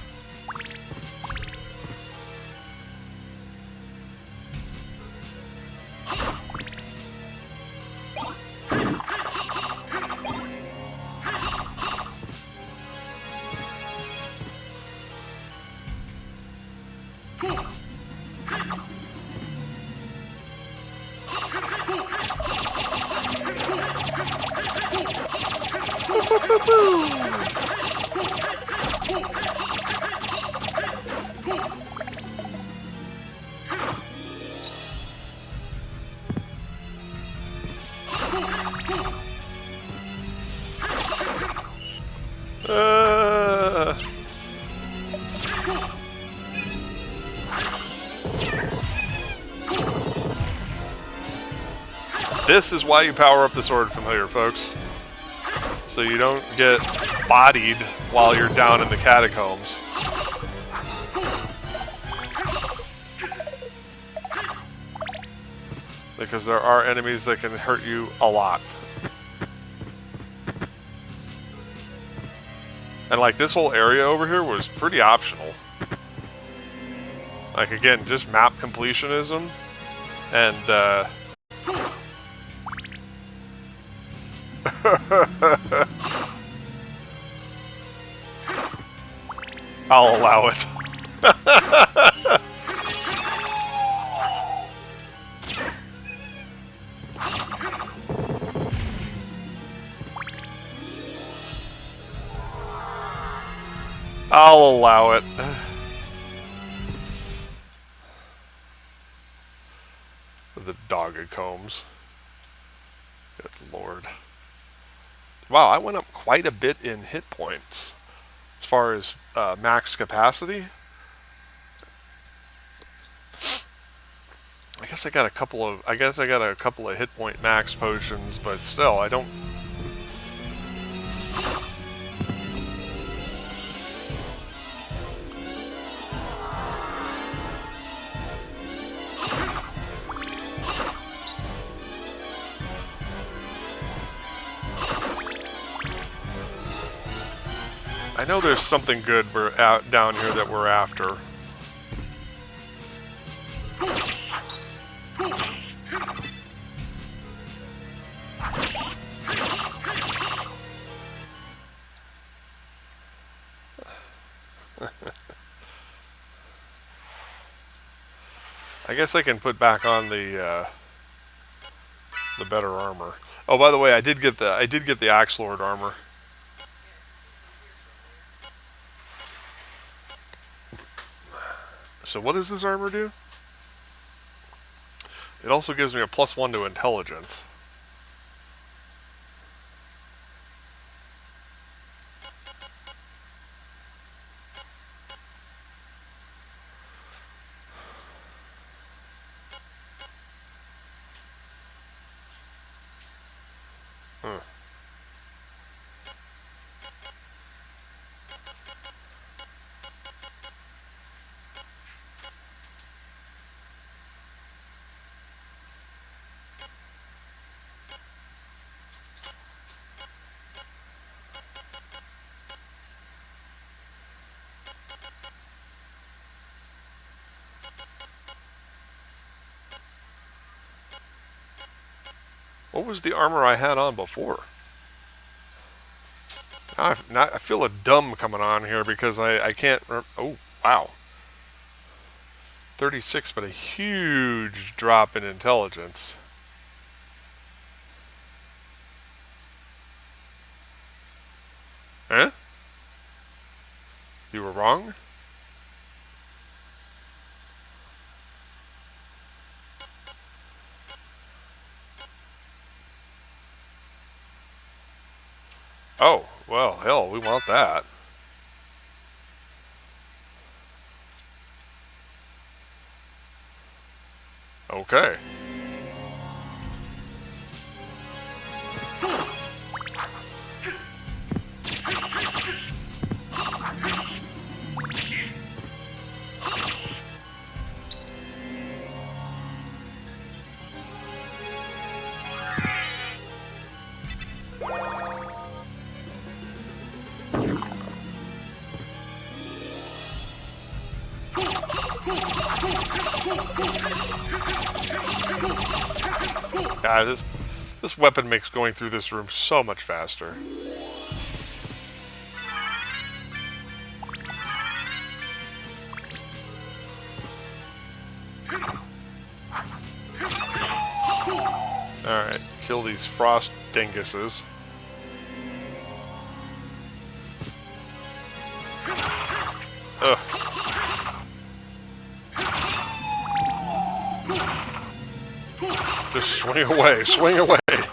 This is why you power up the sword familiar, folks. So you don't get bodied while you're down in the catacombs. Because there are enemies that can hurt you a lot. And like this whole area over here was pretty optional. Like again, just map completionism and I'll allow it. I'll allow it. The dogged combs. Good lord. Wow, I went up quite a bit in hit points as far as max capacity. I guess I got a couple of hit point max potions, but still, I don't. I know there's something good we're out down here that we're after. I guess I can put back on the better armor. Oh, by the way, I did get the Axe Lord armor. So what does this armor do? It also gives me a +1 to intelligence. Huh. What was the armor I had on before? I feel a dumb coming on here because I can't. Oh, wow. 36, but a huge drop in intelligence. Huh? You were wrong? Oh, well, hell, we want that. Okay. Yeah, this weapon makes going through this room so much faster. Alright, kill these frost dinguses. Ugh. Just swing away, swing away. I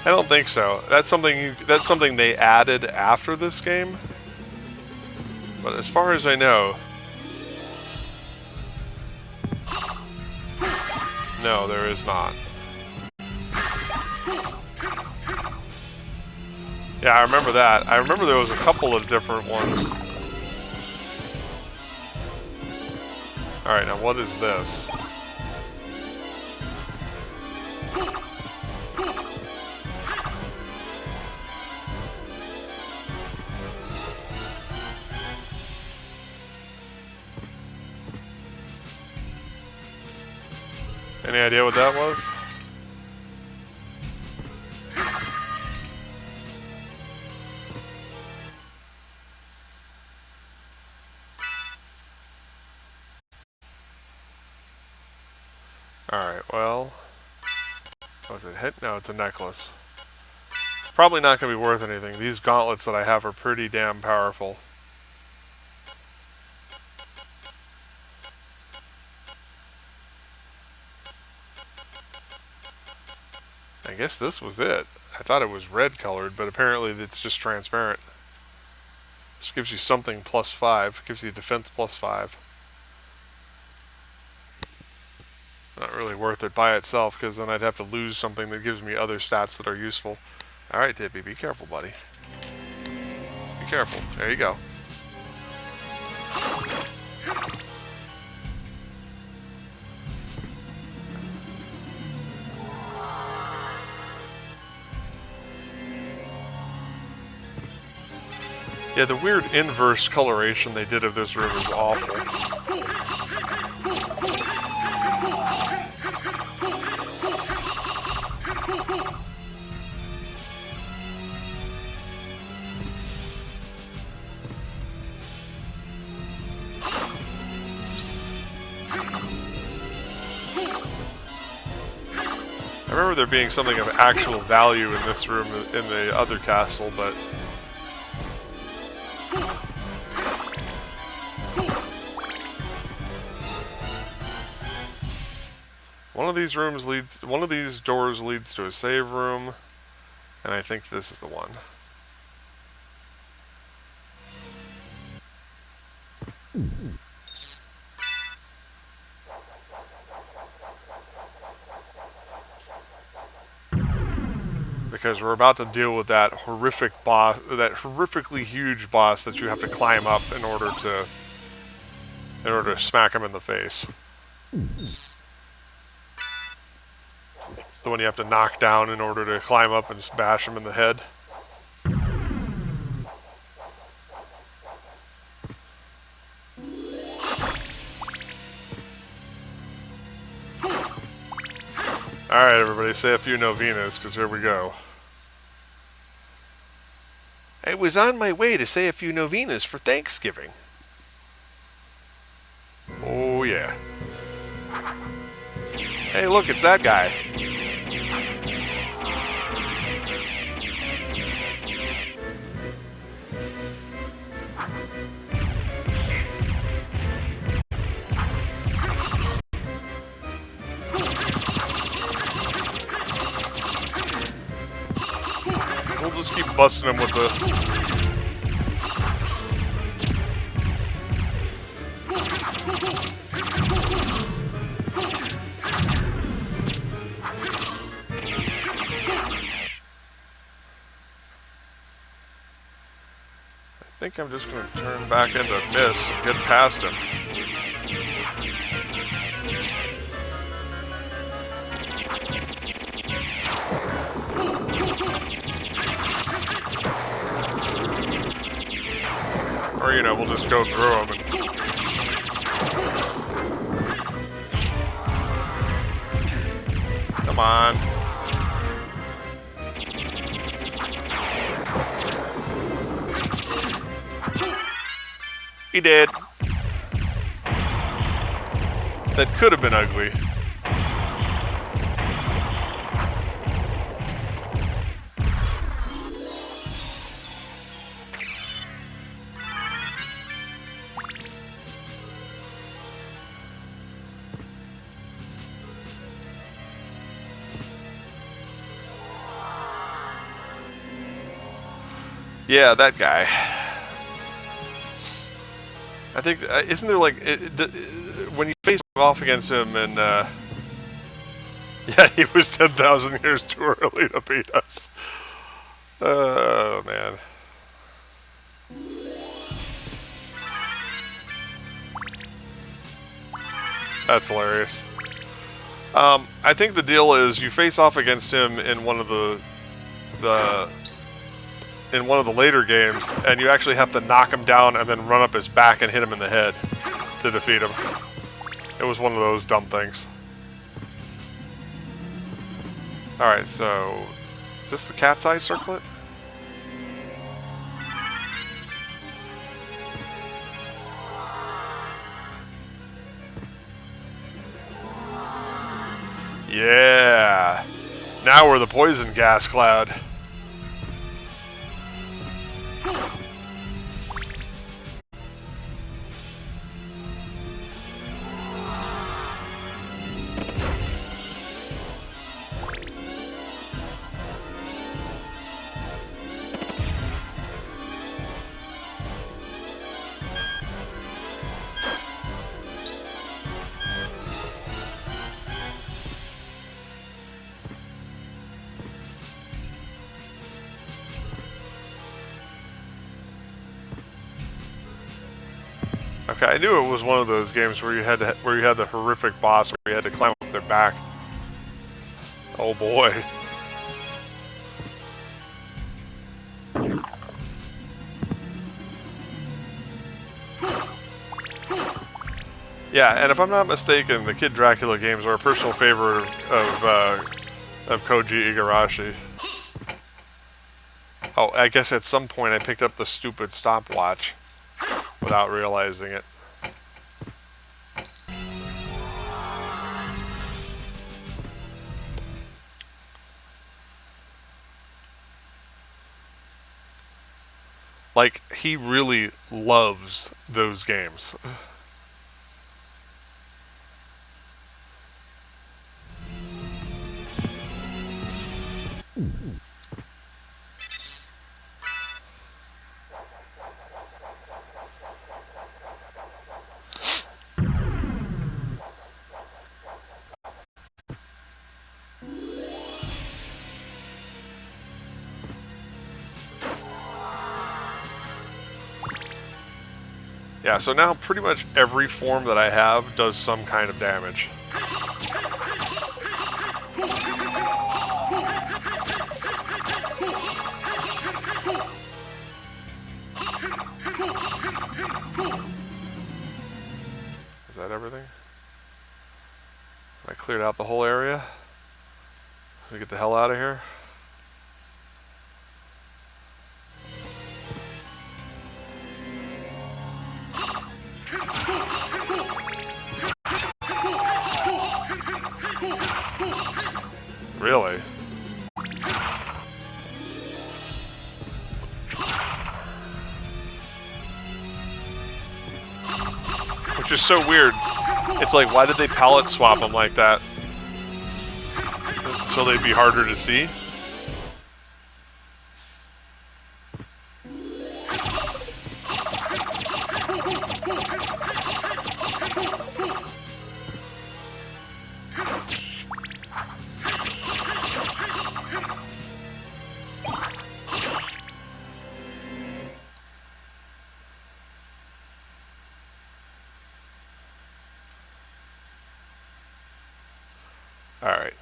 don't think so. That's something they added after this game. But as far as I know, no, there is not. Yeah, I remember that. I remember there was a couple of different ones. Alright, now what is this? Any idea what that was? Alright, well... Was it hit? No, it's a necklace. It's probably not going to be worth anything. These gauntlets that I have are pretty damn powerful. I guess this was it. I thought it was red colored, but apparently it's just transparent. This gives you something +5. Gives you defense +5. Not really worth it by itself, because then I'd have to lose something that gives me other stats that are useful. Alright, Tippy, be careful, buddy. Be careful. There you go. Yeah, the weird inverse coloration they did of this room is awful. I remember there being something of actual value in this room in the other castle, but... one of these doors leads to a save room, and I think this is the one. Because we're about to deal with that horrific boss, that horrifically huge boss that you have to climb up in order to smack him in the face. The one you have to knock down in order to climb up and bash him in the head. Alright, everybody, say a few novenas, because here we go. I was on my way to say a few novenas for Thanksgiving. Oh, yeah. Hey, look, it's that guy. We'll just keep busting him with the... I think I'm just going to turn back into mist and get past him. Or, you know, we'll just go through him. Come on. He did. That could have been ugly. Yeah, that guy. I think, isn't there like, when you face off against him and, yeah, he was 10,000 years too early to beat us. Oh, man. That's hilarious. I think the deal is you face off against him in one of the later games, and you actually have to knock him down and then run up his back and hit him in the head to defeat him. It was one of those dumb things. Alright, so... is this the cat's eye circlet? Yeah! Now we're the poison gas cloud. Okay, I knew it was one of those games where you had the horrific boss where you had to climb up their back. Oh boy. Yeah, and if I'm not mistaken, the Kid Dracula games are a personal favorite of Koji Igarashi. Oh, I guess at some point I picked up the stupid stopwatch without realizing it. Like, he really loves those games. Yeah, so now pretty much every form that I have does some kind of damage. Is that everything? I cleared out the whole area. We get the hell out of here. Really? Which is so weird. It's like, why did they palette swap them like that? So they'd be harder to see? Alright.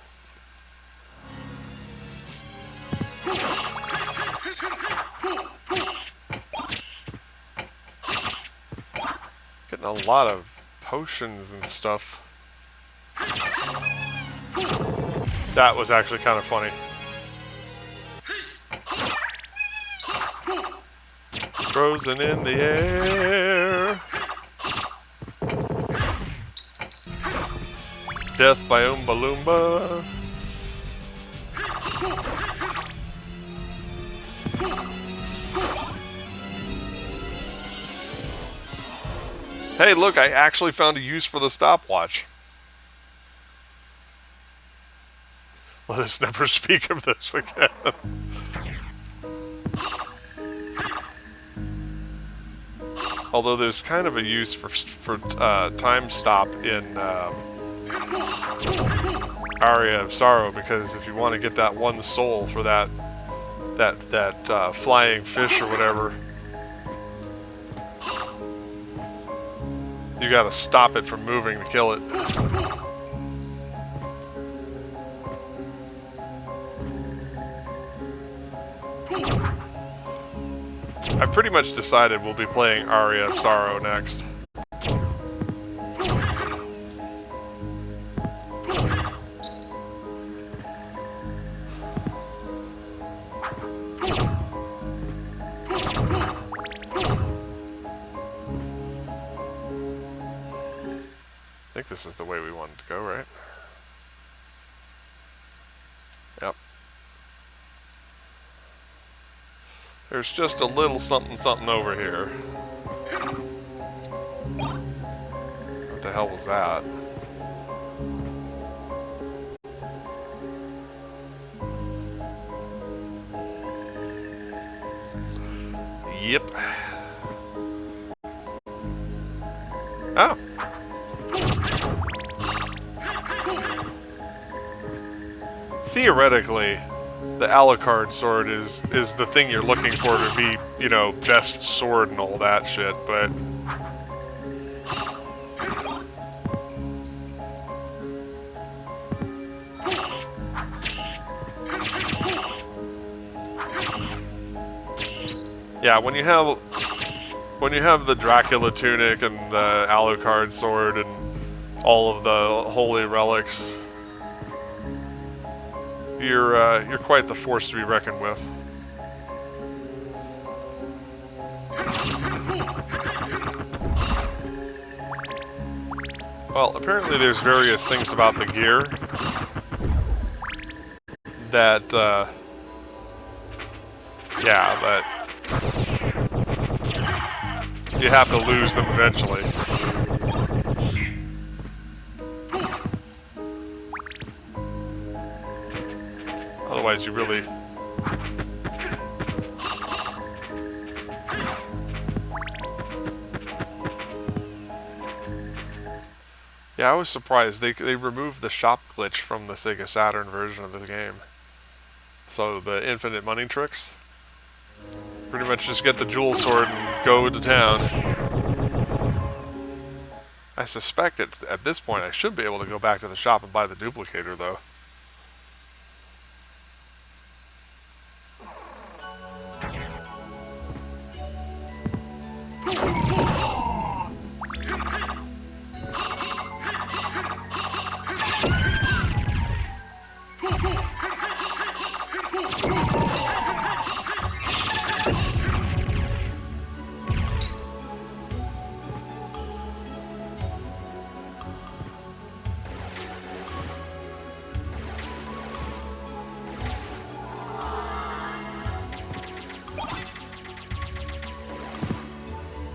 Getting a lot of potions and stuff. That was actually kind of funny. Frozen in the air. Death by Oompa Loompa. Hey, look, I actually found a use for the stopwatch. Let us never speak of this again. Although there's kind of a use for time stop in Aria of Sorrow, because if you want to get that one soul for that flying fish or whatever, you gotta stop it from moving to kill it. I've pretty much decided we'll be playing Aria of Sorrow next. I think this is the way we wanted to go, right? Yep. There's just a little something something over here. What the hell was that? Yep. Oh. Theoretically, the Alucard sword is the thing you're looking for to be, you know, best sword and all that shit, but yeah, when you have the Dracula tunic and the Alucard sword and all of the holy relics, you're quite the force to be reckoned with. Well, apparently there's various things about the gear that, yeah, but you have to lose them eventually. Otherwise, you really... Yeah, I was surprised. They removed the shop glitch from the Sega Saturn version of the game. So the infinite money tricks. Pretty much just get the jewel sword and go to town. I suspect at this point I should be able to go back to the shop and buy the duplicator, though.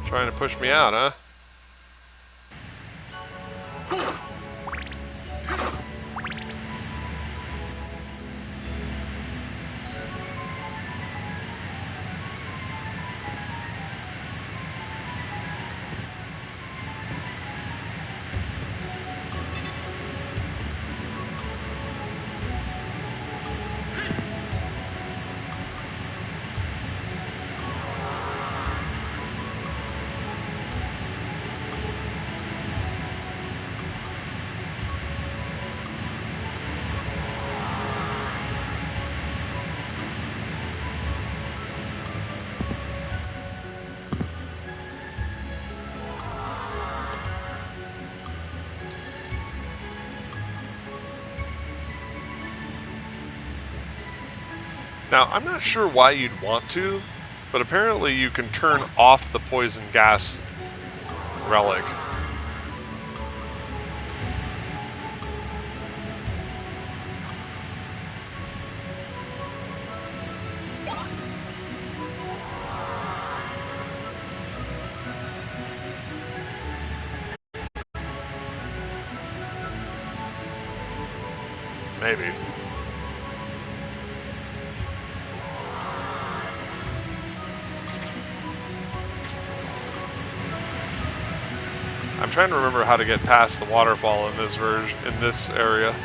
Trying to push me out, huh? Now, I'm not sure why you'd want to, but apparently you can turn off the poison gas relic. Maybe. I'm trying to remember how to get past the waterfall in this version, in this area.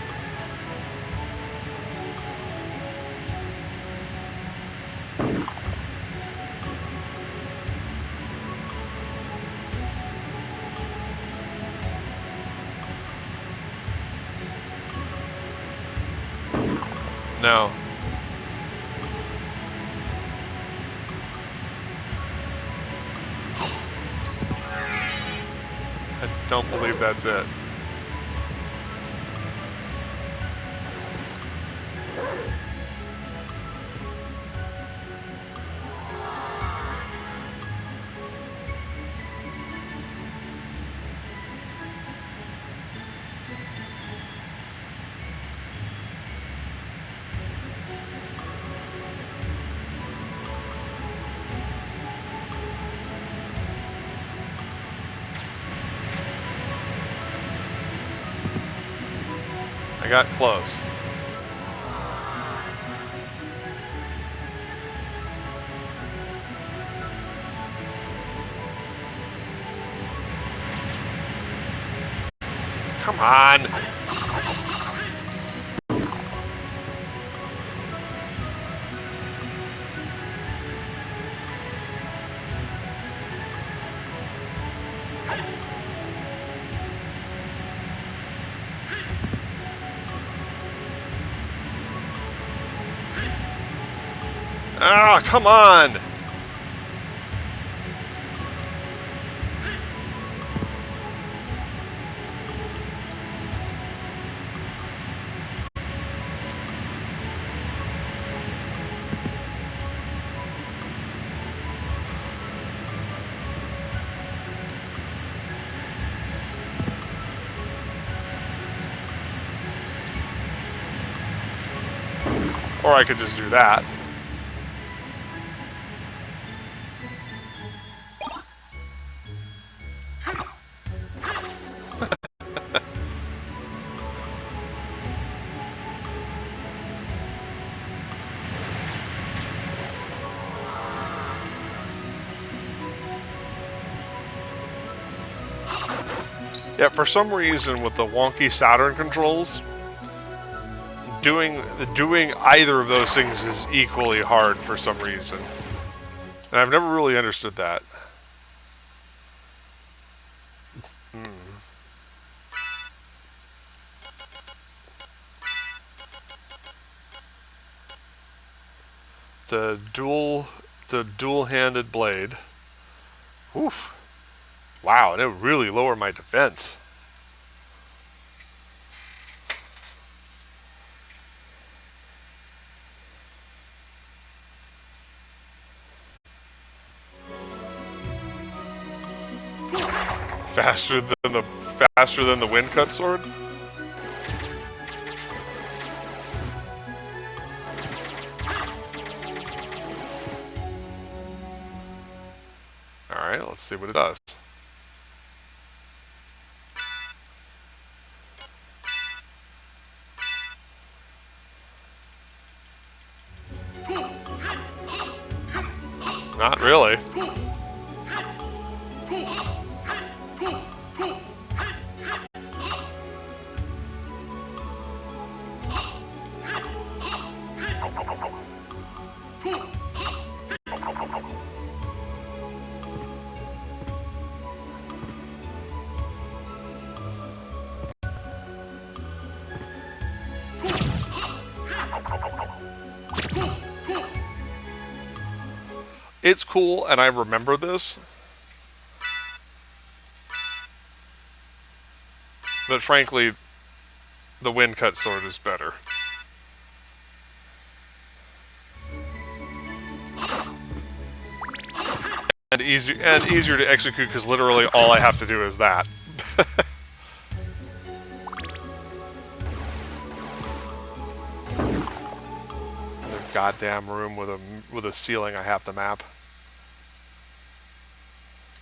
No. I don't believe that's it. I got close. Come on. Ah, come on! Or I could just do that. Yeah, for some reason with the wonky Saturn controls, doing either of those things is equally hard for some reason. And I've never really understood that. It's a dual-handed blade. Oof. Wow, and it would really lower my defense. Faster than the wind cut sword? Alright, let's see what it does. Not really. It's cool, and I remember this. But frankly, the wind cut sword is better. And easier to execute because literally all I have to do is that. Goddamn room with a ceiling I have to map.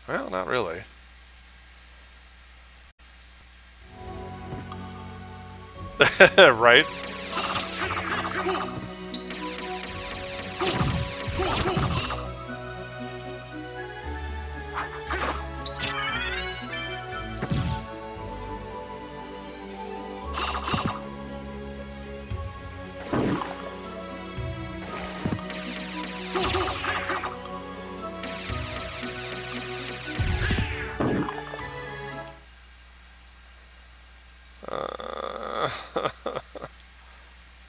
Well, not really. Right?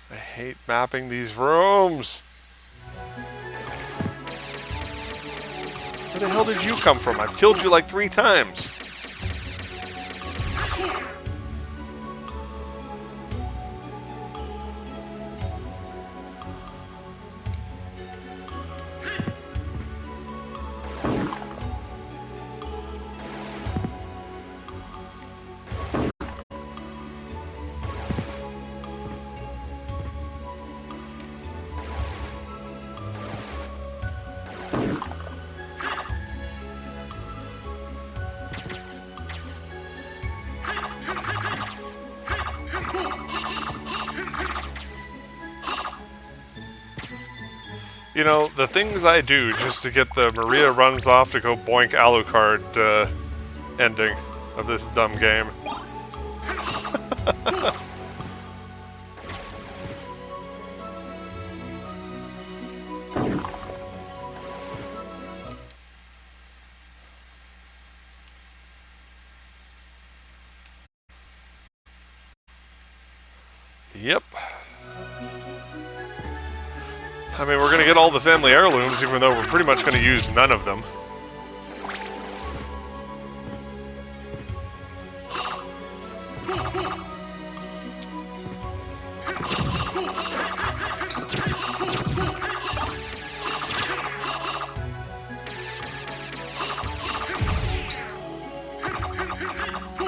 I hate mapping these rooms. Where the hell did you come from? I've killed you like 3 times. You know, the things I do just to get the Maria runs off to go boink Alucard ending of this dumb game. Yep. I mean, we're going to get all the family heirlooms, even though we're pretty much going to use none of them.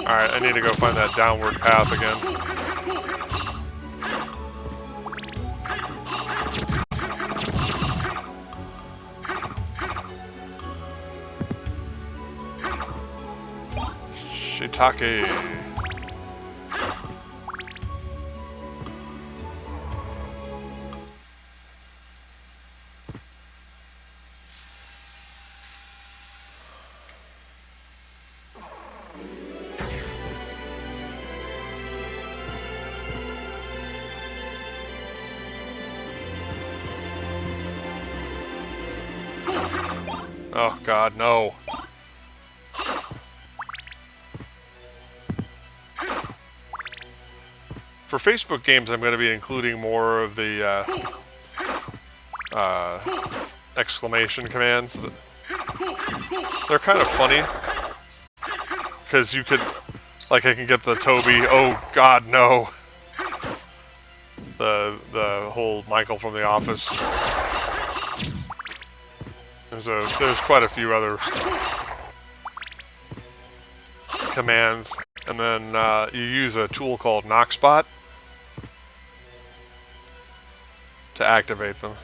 Alright, I need to go find that downward path again. Shiitake. Oh god, no. For Facebook games, I'm going to be including more of the exclamation commands. They're kind of funny. Because you could... Like, I can get the Toby, oh god, no. The whole Michael from The Office. There's quite a few other commands. And then you use a tool called Knockspot to activate them.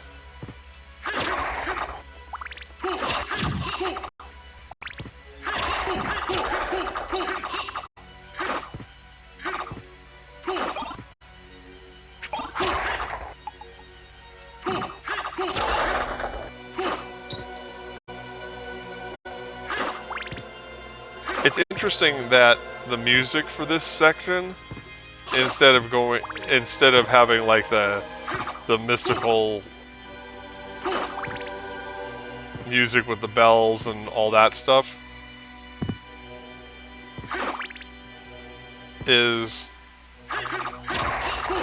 It's interesting that the music for this section, instead of having like the mystical music with the bells and all that stuff, is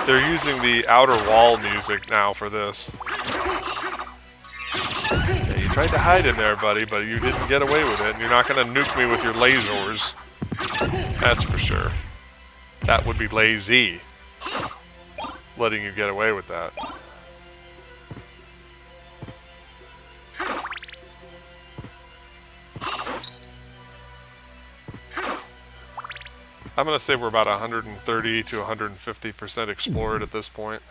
they're using the outer wall music now for this. Yeah, you tried to hide in there, buddy, but you didn't get away with it, and you're not going to nuke me with your lasers. That's for sure. That would be lazy, letting you get away with that. I'm going to say we're about 130 to 150% explored at this point.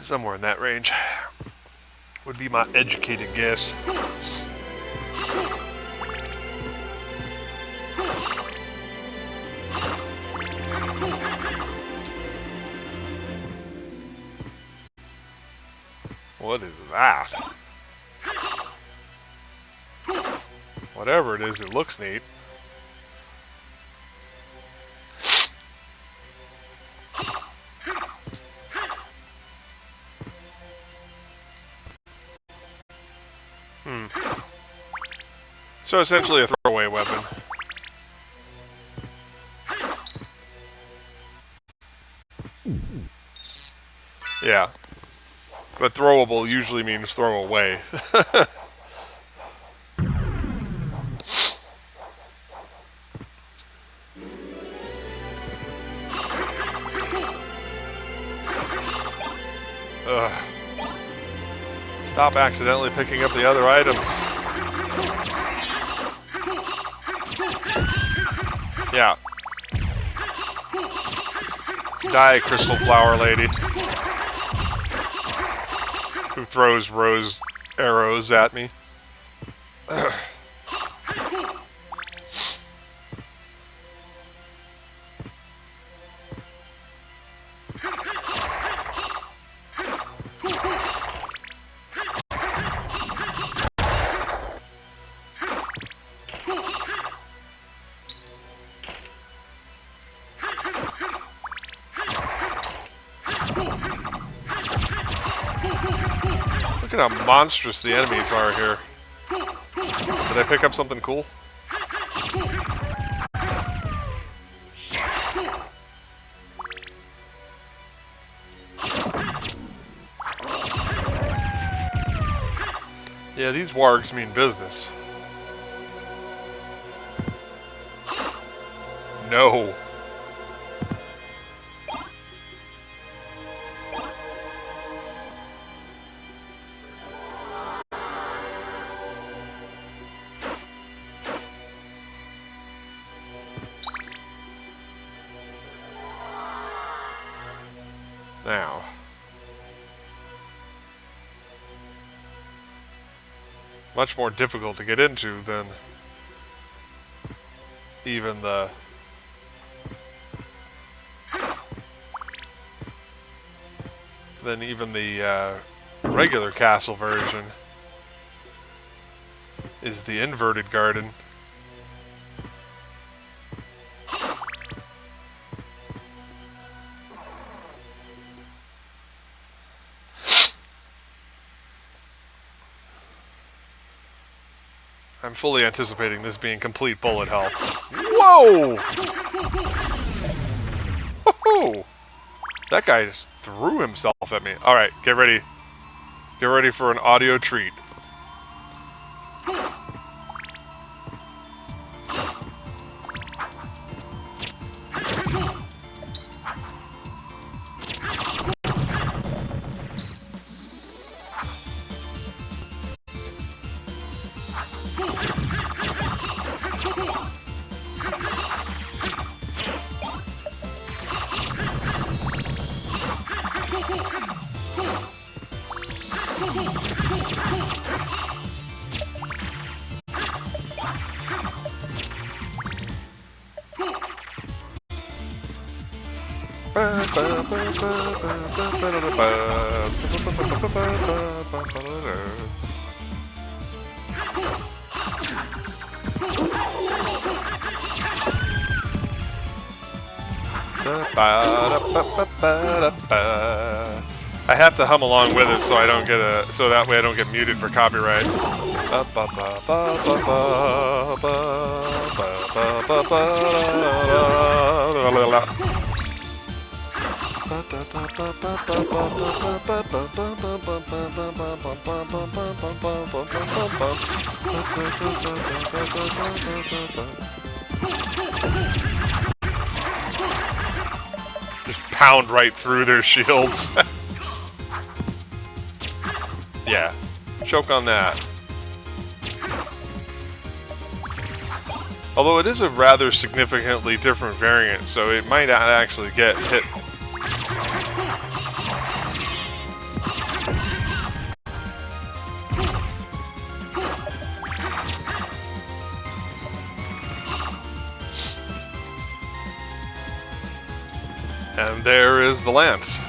Somewhere in that range would be my educated guess. What is that? Whatever it is, it looks neat. So essentially a throwaway weapon. Yeah. But throwable usually means throw away. Ugh. Stop accidentally picking up the other items. Yeah. Die, crystal flower lady. Who throws rose arrows at me. Ugh. Look at how monstrous the enemies are here. Did I pick up something cool? Yeah, these wargs mean business. No. Now. Much more difficult to get into than even the regular castle version is the inverted garden. I'm fully anticipating this being complete bullet hell. Whoa! Woohoo! That guy just threw himself at me. Alright, get ready. Get ready for an audio treat. I have to hum along with it so I don't get so that way I don't get muted for copyright. Just pound right through their shields. Yeah, choke on that. Although it is a rather significantly different variant, so it might not actually get hit. And there is the lance.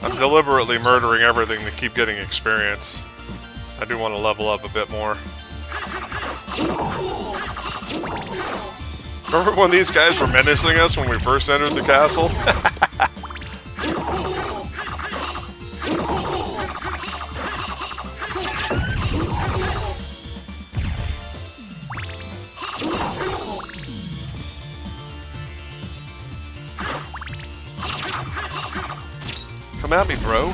I'm deliberately murdering everything to keep getting experience. I do want to level up a bit more. Remember when these guys were menacing us when we first entered the castle? Come at me, bro.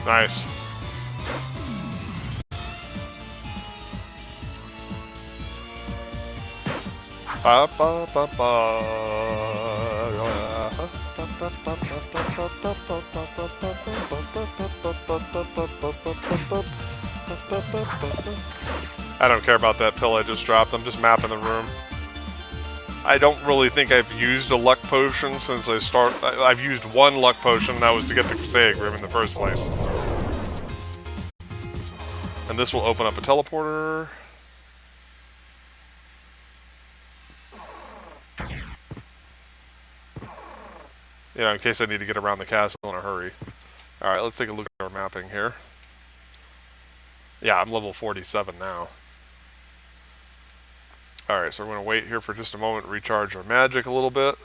Nice. Ba, ba, ba, ba. I don't care about that pill I just dropped. I'm just mapping the room. I don't really think I've used a luck potion since I've used one luck potion, and that was to get the Crusade Grim in the first place. And this will open up a teleporter. You know, in case I need to get around the castle in a hurry. Alright, let's take a look at our mapping here. Yeah, I'm level 47 now. Alright, so we're going to wait here for just a moment to recharge our magic a little bit.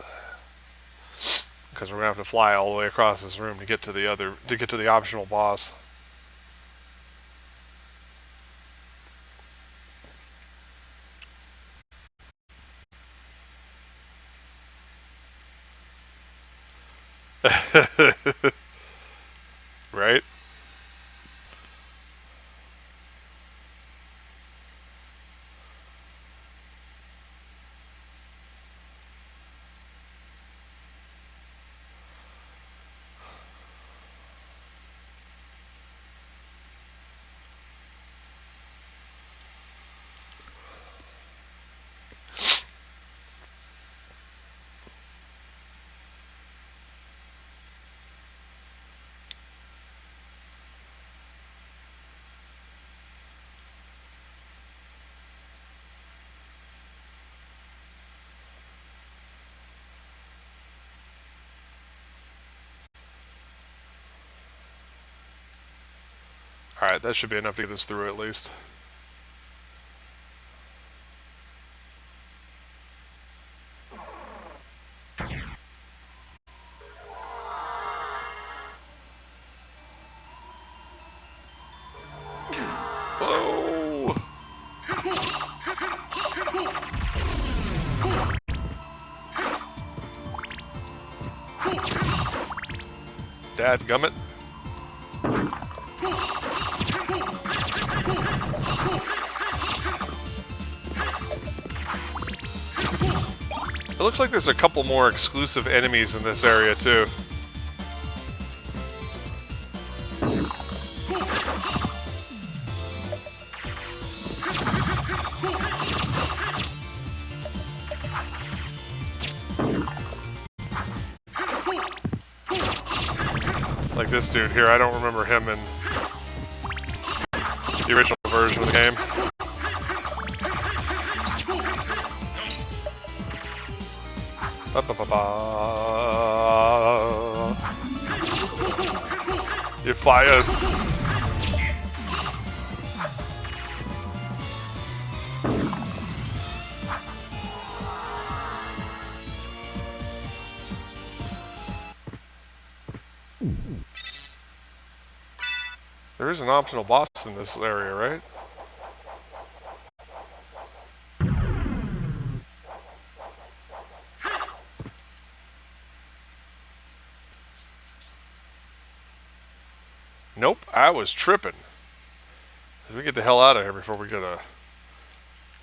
Because we're going to have to fly all the way across this room to get to the optional boss. Right? Alright, that should be enough to get us through at least. Whoa! Dadgummit. It looks like there's a couple more exclusive enemies in this area too. Like this dude here, I don't remember him in the original version of the game. Ba -ba -ba -ba. You're fired. There is an optional boss in this area, right? Nope, I was tripping. We get the hell out of here before we get a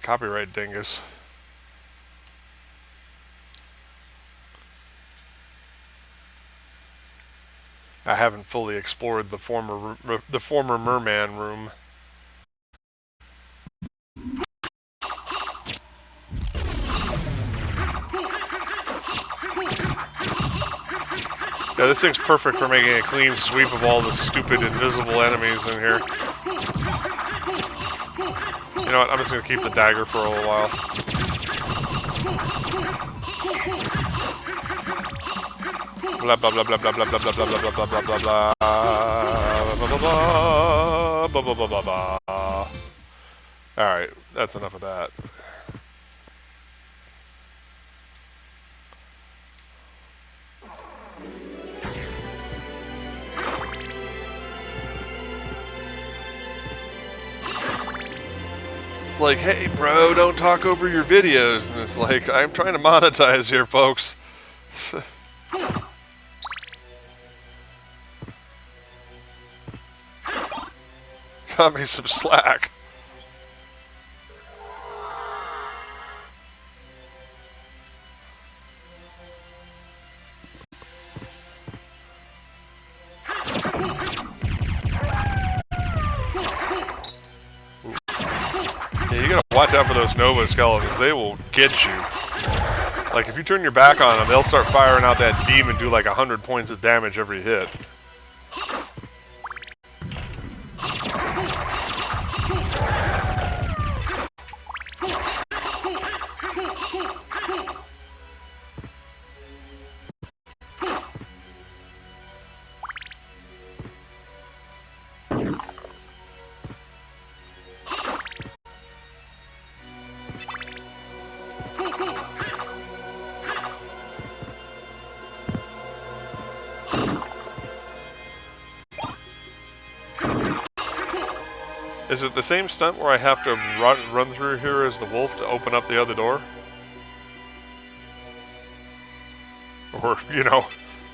copyright dingus. I haven't fully explored the former merman room. Yeah, this thing's perfect for making a clean sweep of all the stupid invisible enemies in here. You know what? I'm just gonna keep the dagger for a little while. Blah blah blah blah blah blah blah blah blah blah blah blah blah blah blah blah blah blah blah. Alright, that's enough of that. It's like, hey bro, don't talk over your videos. And it's like, I'm trying to monetize here, folks. Cut me some slack. Yeah, you gotta watch out for those Nova skeletons. They will get you. Like, if you turn your back on them, they'll start firing out that beam and do like 100 points of damage every hit. Is it the same stunt where I have to run through here as the wolf to open up the other door? Or, you know,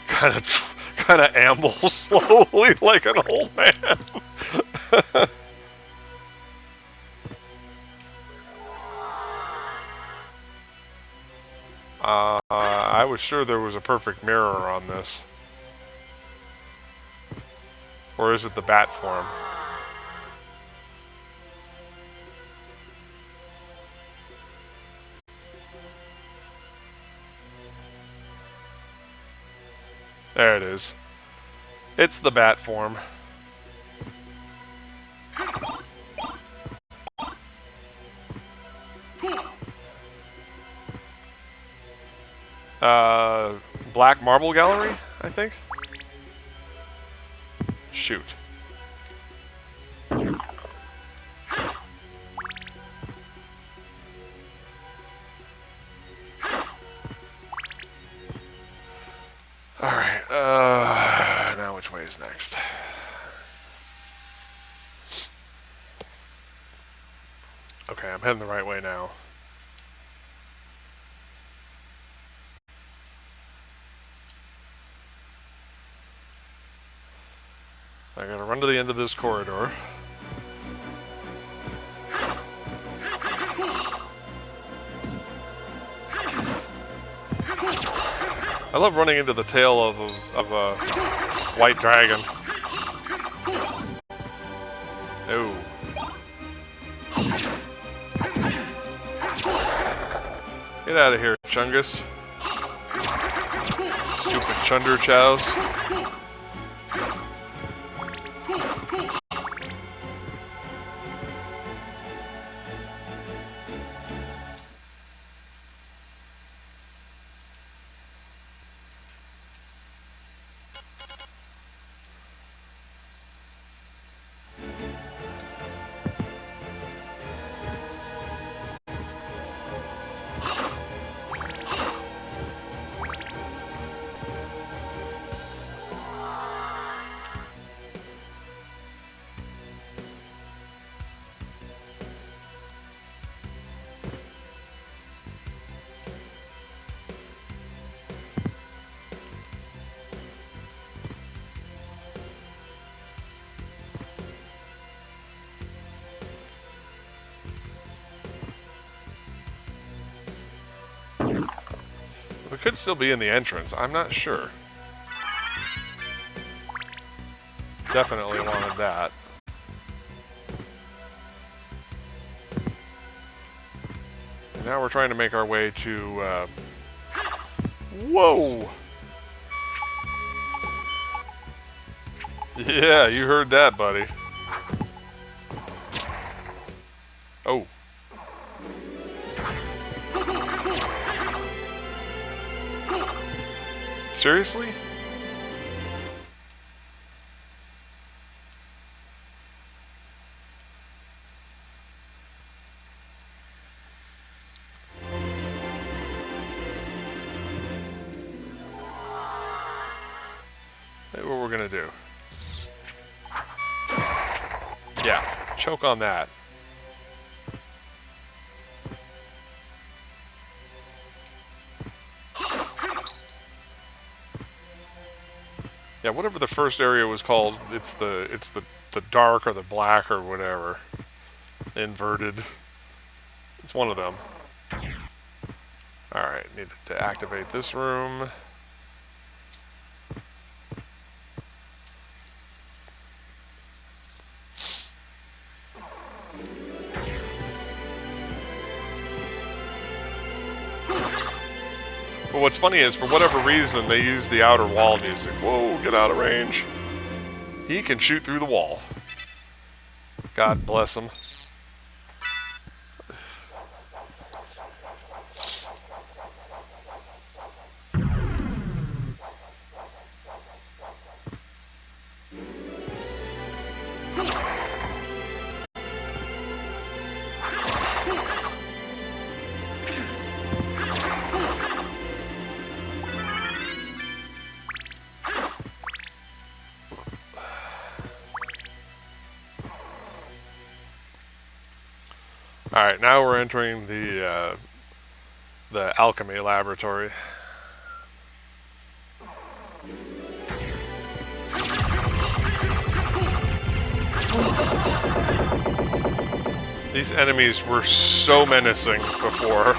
kind of amble slowly like an old man? I was sure there was a perfect mirror on this. Or is it the bat form? There it is. It's the bat form. Black Marble Gallery, I think? Shoot. is next? Okay, I'm heading the right way now. I gotta run to the end of this corridor. I love running into the tail of a white dragon. Oh. Get out of here, Chungus. Stupid Chunder Chows. We could still be in the entrance. I'm not sure. Definitely wanted that. And now we're trying to make our way to... Whoa! Yeah, you heard that, buddy. Oh. Seriously? Maybe what we're gonna do. Yeah, choke on that. Yeah, whatever the first area was called, it's the dark or the black or whatever. Inverted. It's one of them. Alright, need to activate this room. But what's funny is, for whatever reason, they use the outer wall music. Whoa, get out of range. He can shoot through the wall. God bless him. Alright, now we're entering the alchemy laboratory. These enemies were so menacing before.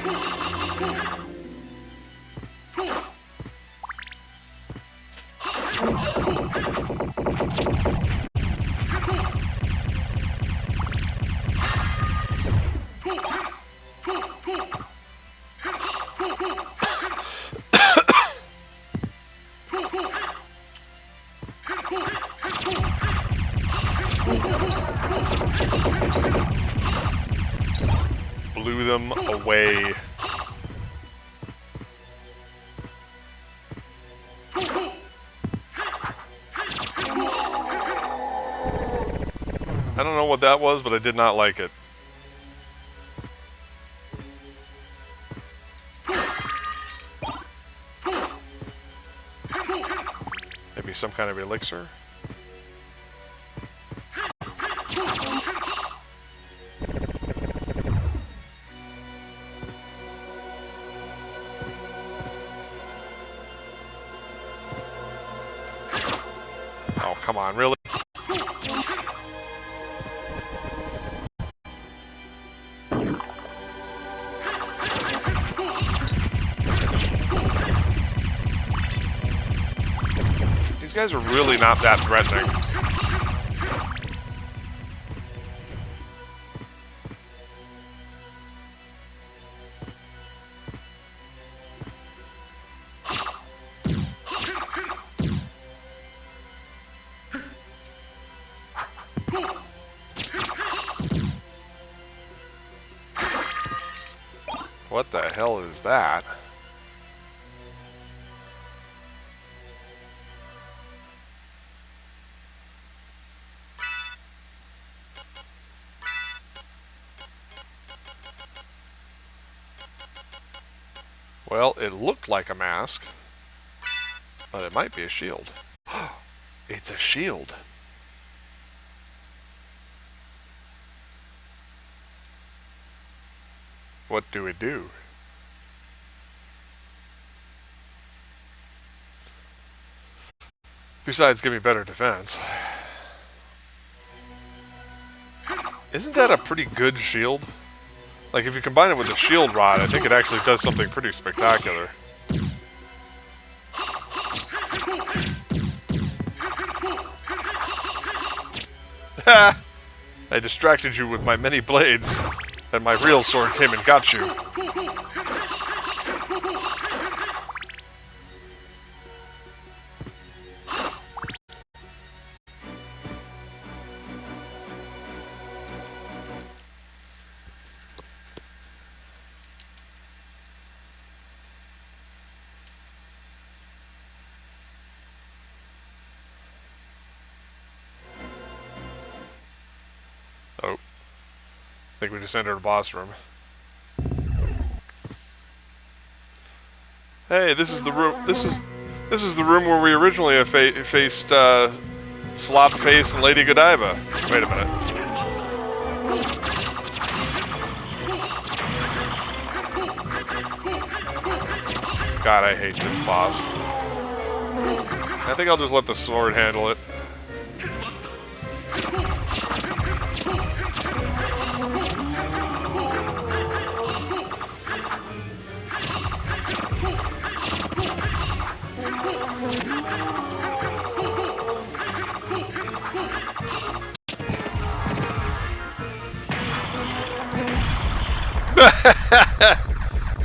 Blew them away. I don't know what that was, but I did not like it. Maybe some kind of elixir? come on, really? These guys are really not that threatening. What the hell is that? Well, it looked like a mask, but it might be a shield. It's a shield. What do we do? Besides, give me better defense. Isn't that a pretty good shield? Like, if you combine it with a shield rod, I think it actually does something pretty spectacular. Ha! I distracted you with my many blades, and my real sword came and got you. Oh. I think we just entered a boss room. Hey, this is the room. This is the room where we originally faced Slobface and Lady Godiva. Wait a minute. God, I hate this boss. I think I'll just let the sword handle it.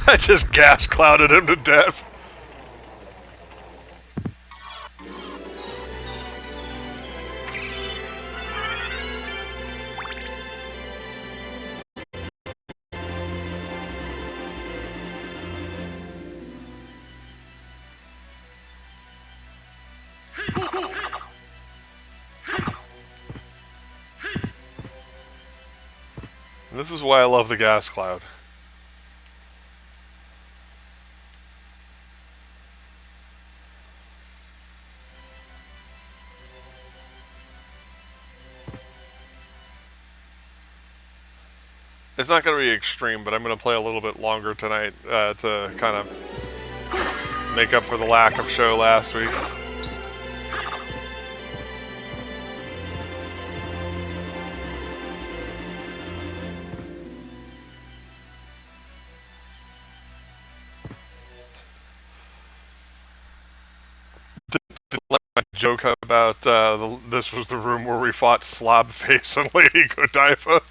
I just gas clouded him to death. And this is why I love the gas cloud. It's not going to be extreme, but I'm going to play a little bit longer tonight to kind of make up for the lack of show last week. Didn't like my joke about this was the room where we fought Slobface and Lady Godiva.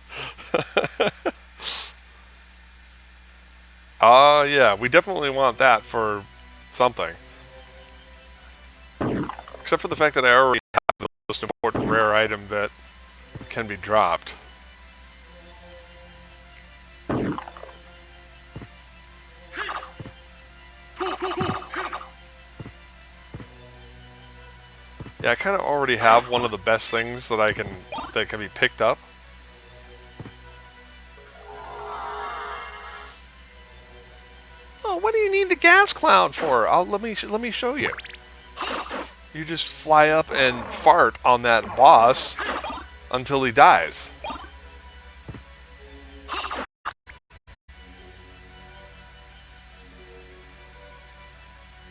Yeah, we definitely want that for something. Except for the fact that I already have the most important rare item that can be dropped. Yeah, I kind of already have one of the best things that can be picked up. Oh, what do you need the gas cloud for? Let me show you. You just fly up and fart on that boss until he dies.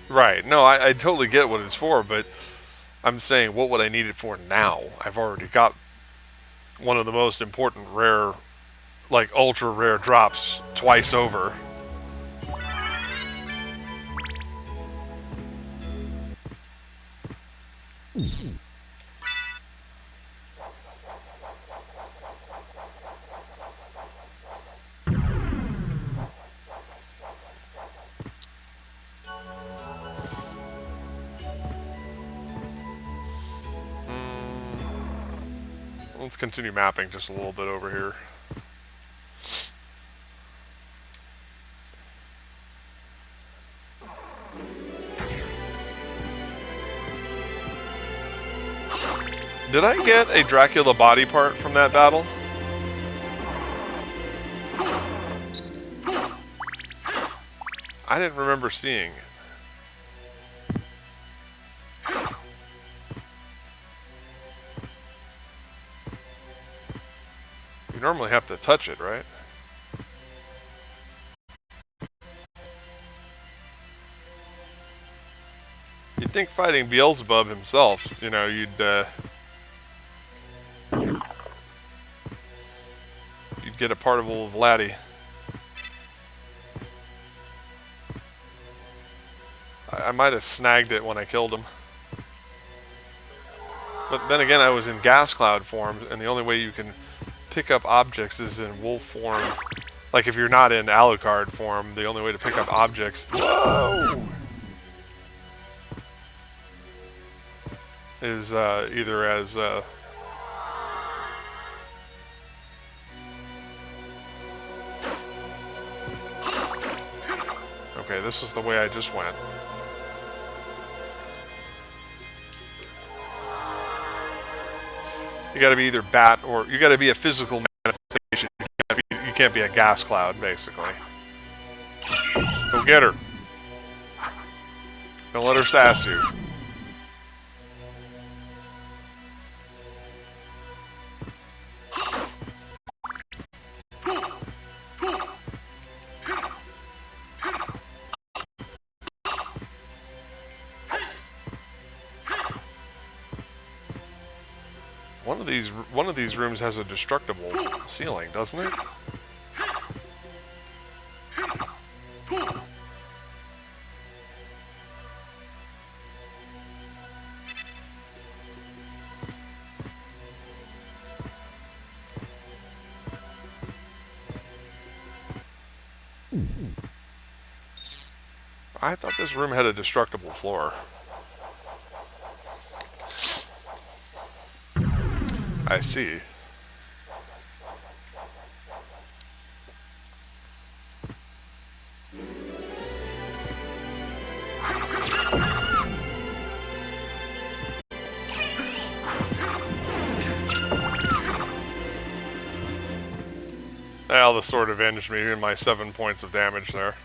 Right. No, I totally get what it's for, but I'm saying, what would I need it for now? I've already got one of the most important rare, like ultra rare drops twice over. Let's continue mapping just a little bit over here. Did I get a Dracula body part from that battle? I didn't remember seeing it. You normally have to touch it, right? You'd think fighting Beelzebub himself, you'd get a particle of Laddie. I might have snagged it when I killed him. But then again, I was in gas cloud form, and the only way you can pick up objects is in wolf form. Like if you're not in Alucard form, the only way to pick up objects is either as okay, this is the way I just went. You gotta be either bat or you gotta be a physical manifestation. You can't be a gas cloud, basically. Go get her. Don't let her sass you. One of these rooms has a destructible ceiling, doesn't it? I thought this room had a destructible floor. I see. Well, the sword avenged me in my 7 points of damage there.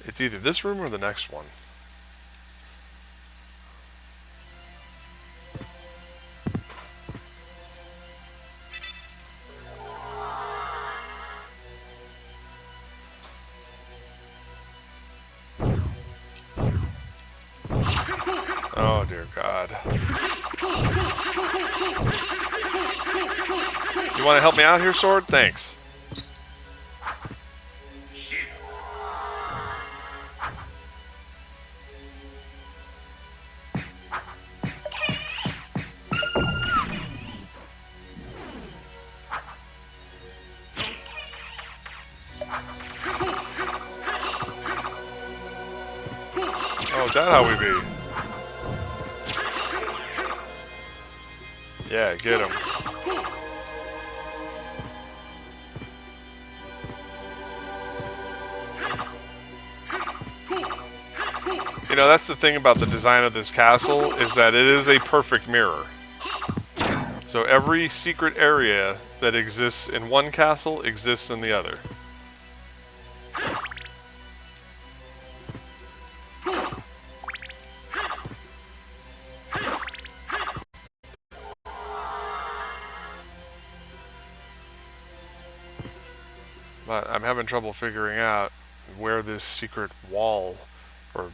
It's either this room or the next one. Oh dear God. You want to help me out here, sword? Thanks. Oh, is that how we be? Yeah, get him. You know, that's the thing about the design of this castle, is that it is a perfect mirror. So every secret area that exists in one castle exists in the other. But I'm having trouble figuring out where this secret wall or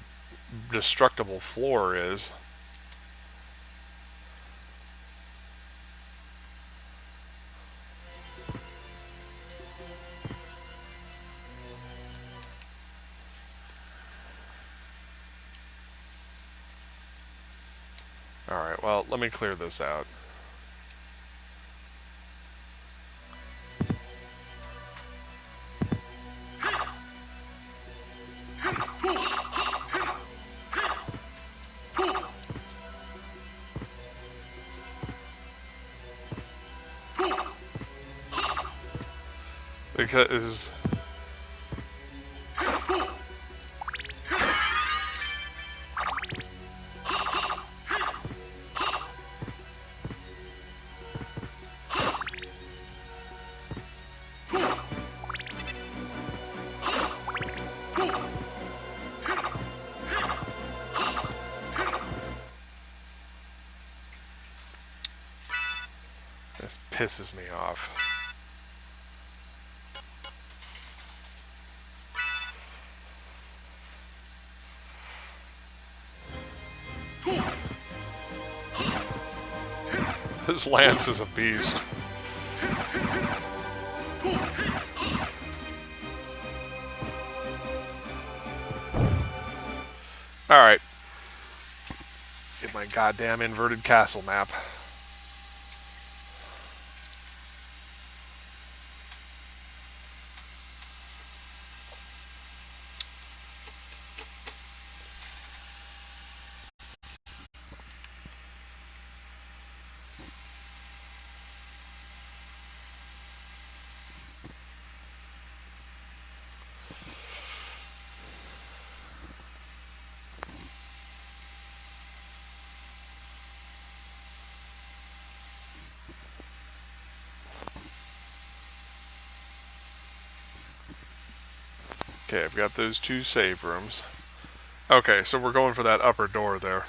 destructible floor is. Alright, well, let me clear this out. Because this pisses me off. This lance is a beast. Alright. Get my goddamn inverted castle map. Okay, I've got those two save rooms. Okay, so we're going for that upper door there.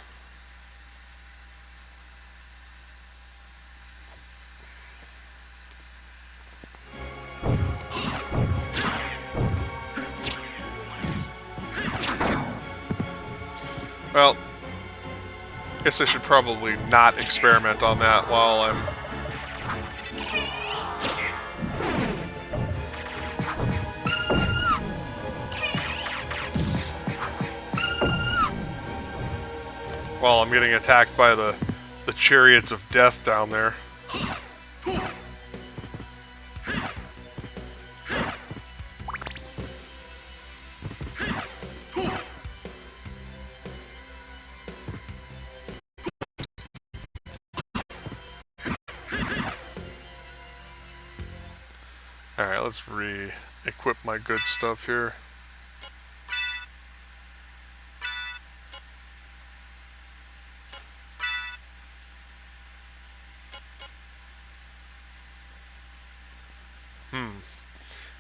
Well, guess I should probably not experiment on that while I'm... while I'm getting attacked by the chariots of death down there. Alright, let's re-equip my good stuff here.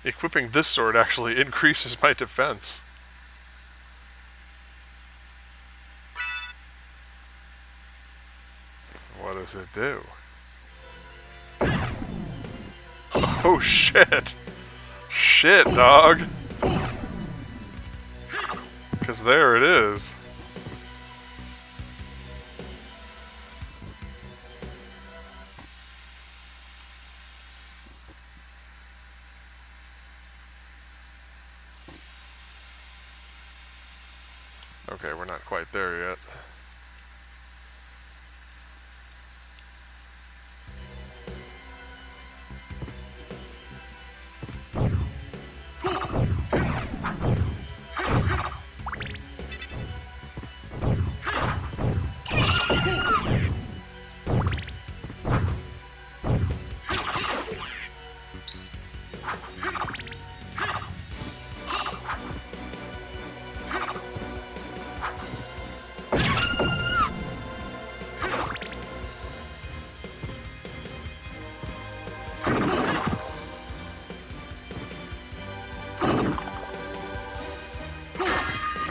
Equipping this sword actually increases my defense. What does it do? Oh shit! Shit, dog! Because there it is. Okay, we're not quite there yet.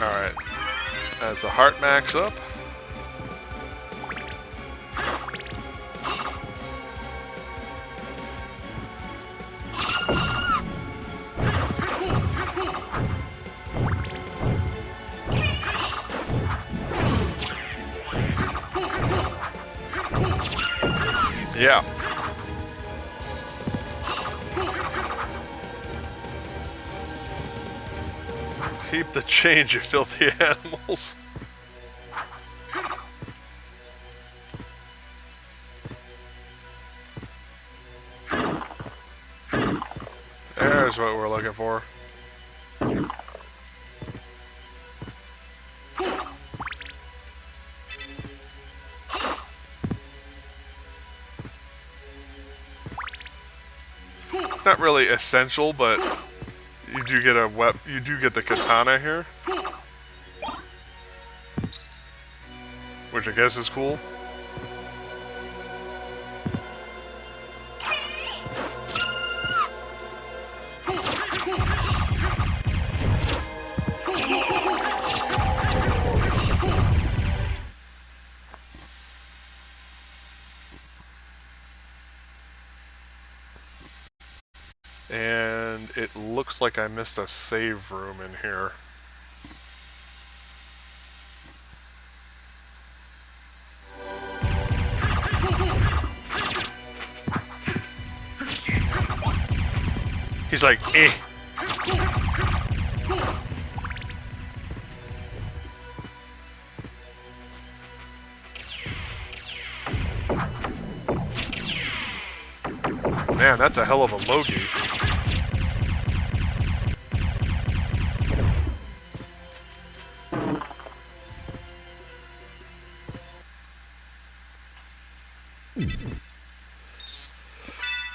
Alright. That's a heart max up. Yeah. Keep the change, you filthy animals. There's what we're looking for. It's not really essential, but you do get you do get the katana here, which I guess is cool. And it looks like I missed a save room in here. He's like, eh. Man, that's a hell of a Logie.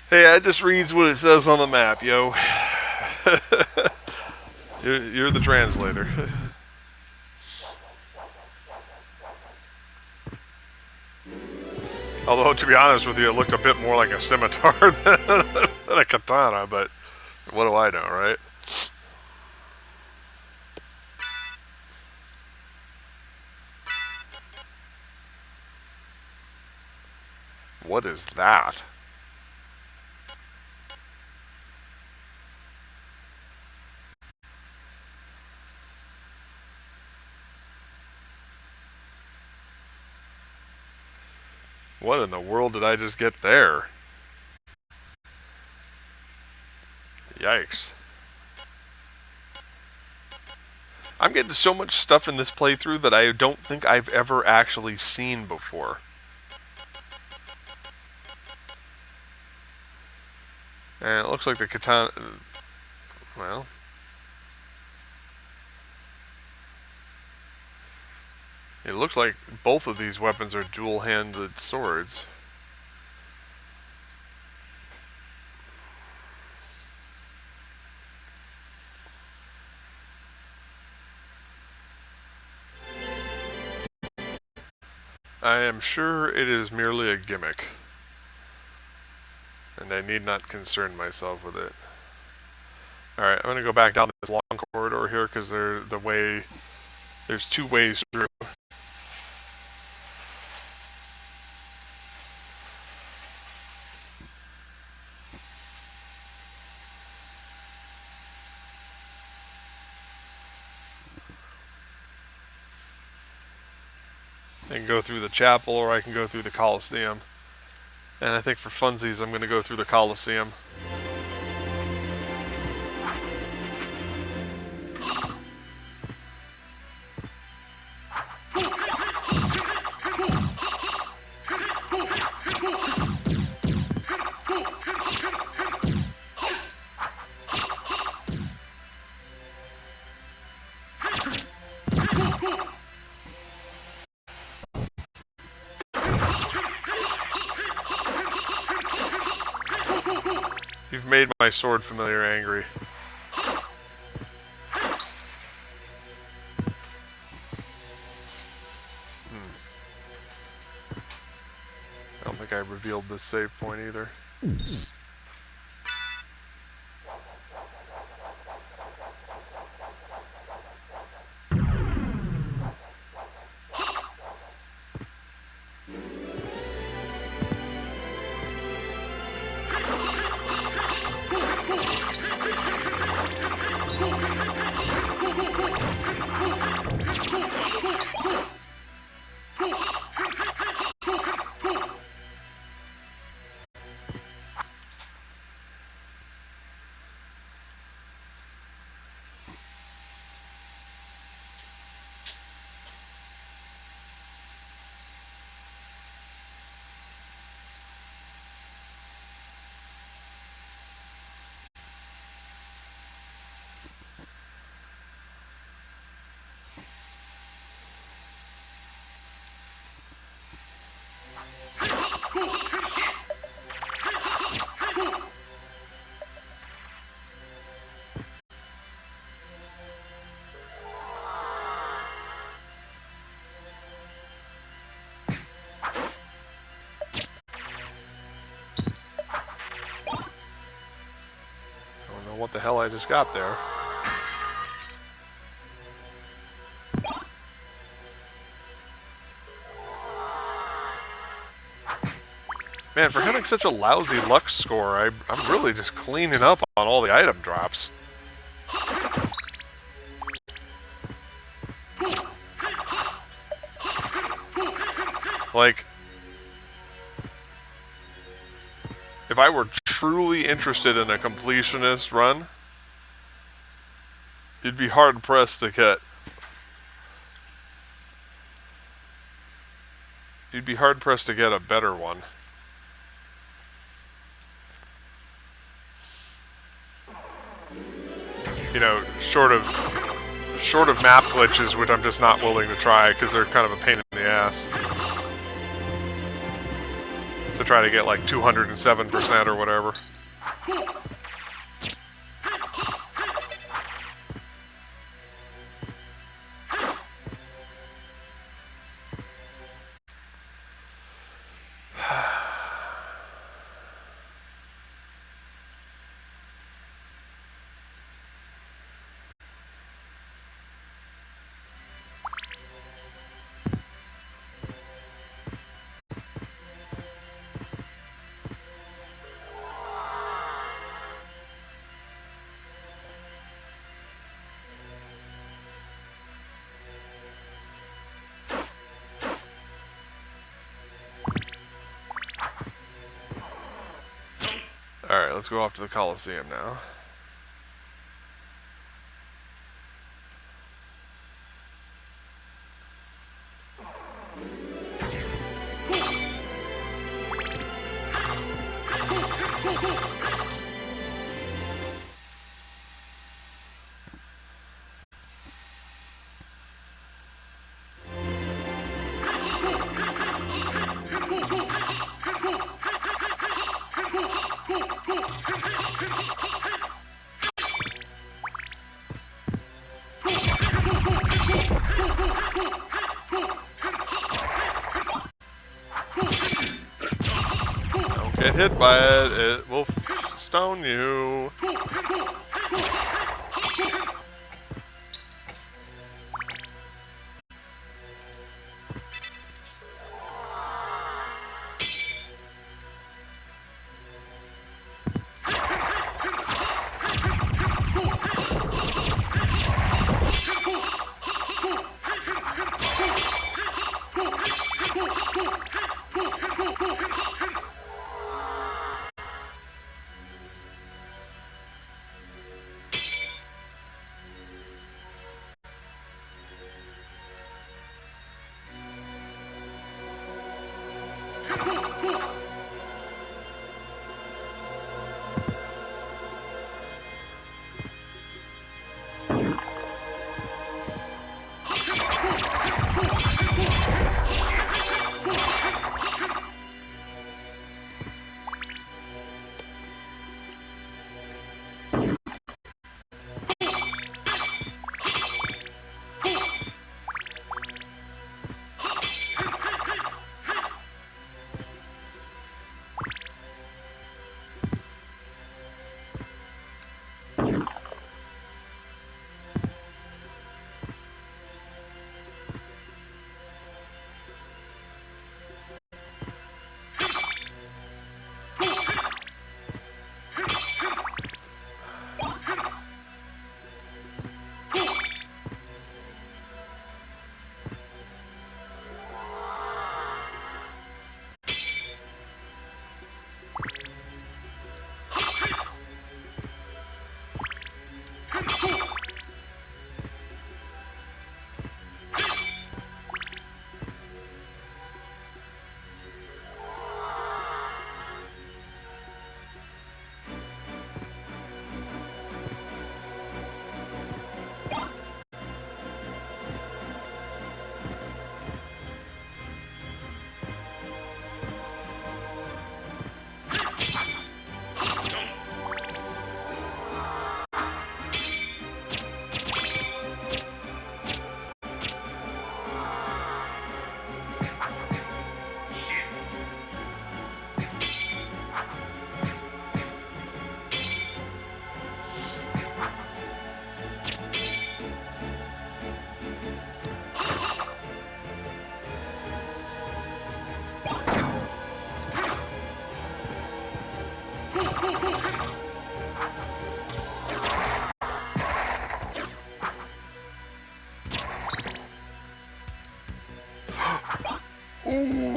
Hey, it just reads what it says on the map, yo. You're the translator. Although, to be honest with you, it looked a bit more like a scimitar than a katana, but what do I know, right? What is that? What in the world did I just get there? Yikes. I'm getting so much stuff in this playthrough that I don't think I've ever actually seen before. And it looks like the katana... Well... It looks like both of these weapons are dual-handed swords. I am sure it is merely a gimmick, and I need not concern myself with it. Alright, I'm going to go back down this long corridor here because there's two ways through. I can go through the chapel or I can go through the Colosseum. And I think for funsies I'm going to go through the Colosseum. You've made my sword familiar angry. I don't think I revealed this save point either. what the hell I just got there. Man, for having such a lousy luck score, I'm really just cleaning up on all the item drops. Like, if I were truly interested in a completionist run, you'd be hard-pressed to get... You'd be hard-pressed to get a better one. You know, short of map glitches, which I'm just not willing to try because they're kind of a pain in the ass. To try to get like 207% or whatever. Alright, let's go off to the Coliseum now. Get hit by it, it will stone you. Ooh.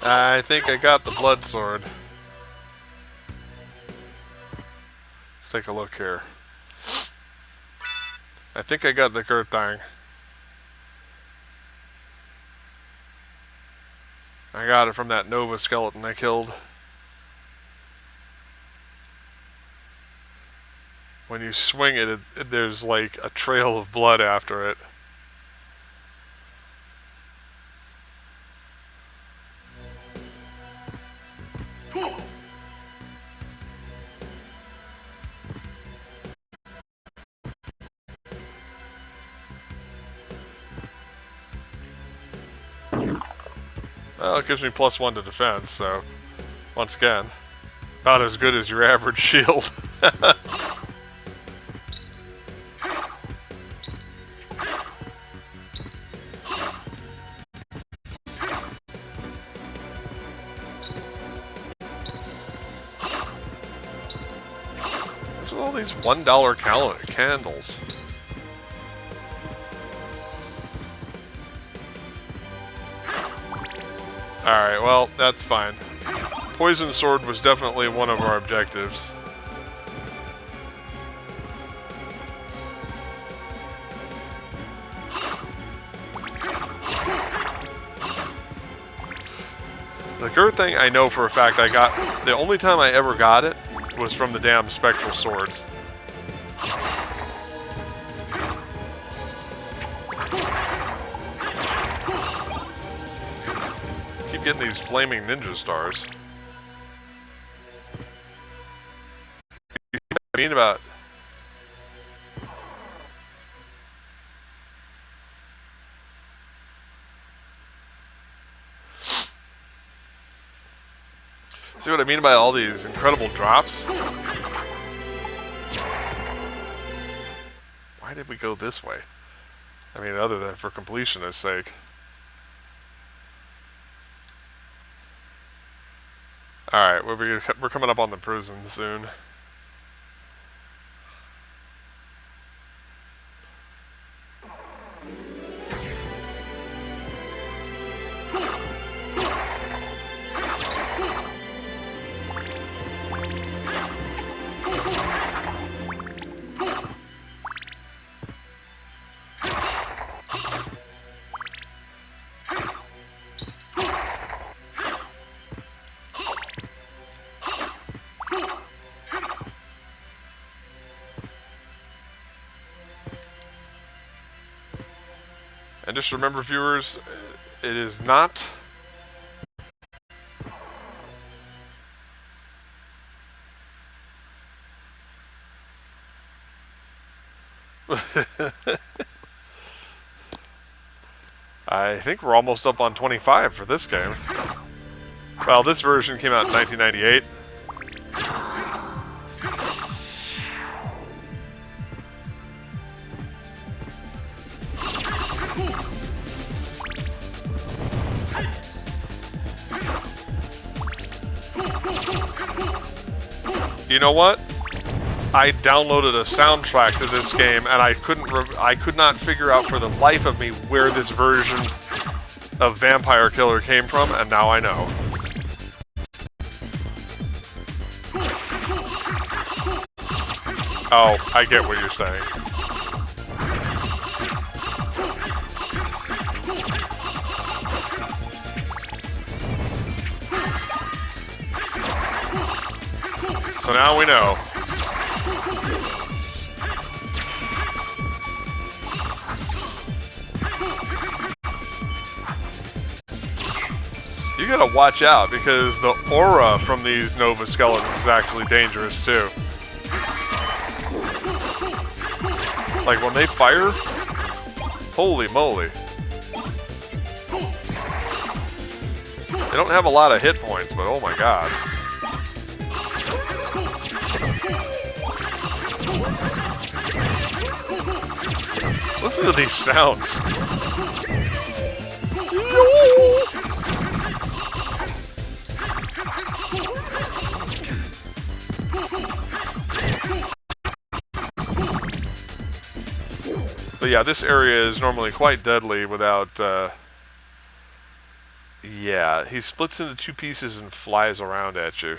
I think I got the blood sword. Let's take a look here. I think I got the Gerthang. I got it from that Nova skeleton I killed. When you swing it, there's like a trail of blood after it. Well, it gives me +1 to defense, so once again, about as good as your average shield. What's with all these $1 candles? Alright, well, that's fine. Poison Sword was definitely one of our objectives. The Gerthang, I know for a fact I got... The only time I ever got it was from the damn Spectral Swords. Keep getting these flaming ninja stars. I mean about... See what I mean by all these incredible drops? Why did we go this way? I mean, other than for completionist's sake. Alright, we're coming up on the prison soon. And just remember, viewers, it is not... I think we're almost up on 25 for this game. Well, this version came out in 1998. You know what? I downloaded a soundtrack to this game, and I could not figure out for the life of me where this version of Vampire Killer came from, and now I know. Oh, I get what you're saying. So now we know. You gotta watch out because the aura from these Nova skeletons is actually dangerous too. Like when they fire, holy moly. They don't have a lot of hit points, but oh my god. Listen to these sounds. But yeah, this area is normally quite deadly without, yeah, he splits into two pieces and flies around at you.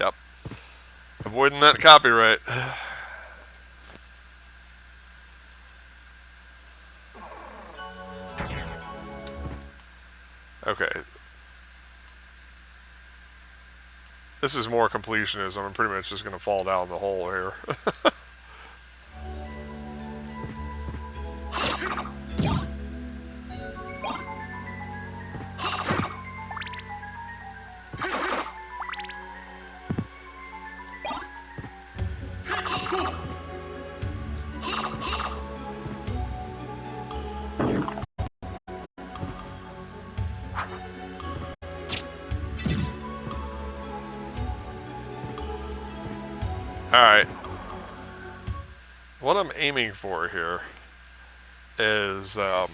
Yep. Avoiding that copyright. Okay. This is more completionism. I'm pretty much just going to fall down the hole here. Alright. What I'm aiming for here is, where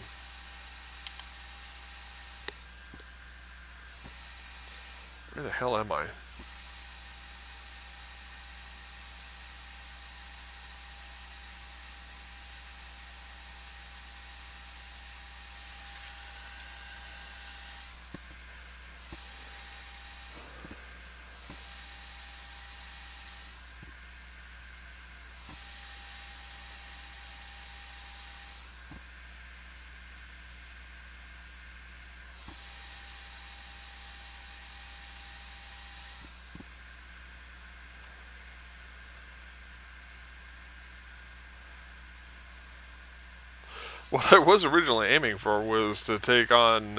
the hell am I? What I was originally aiming for was to take on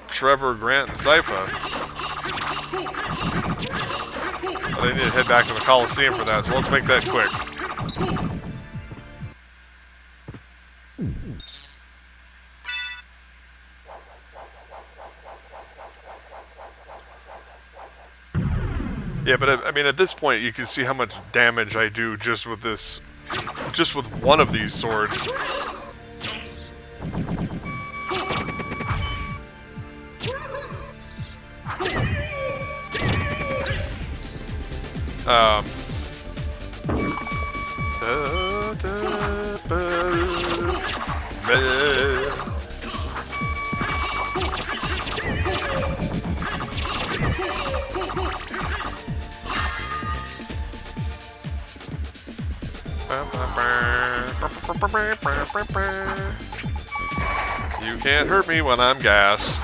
Trevor, Grant, and Sypha. But I need to head back to the Coliseum for that, so let's make that quick. Yeah, but I mean, at this point, you can see how much damage I do just with this. Just with one of these swords. You can't hurt me when I'm gas.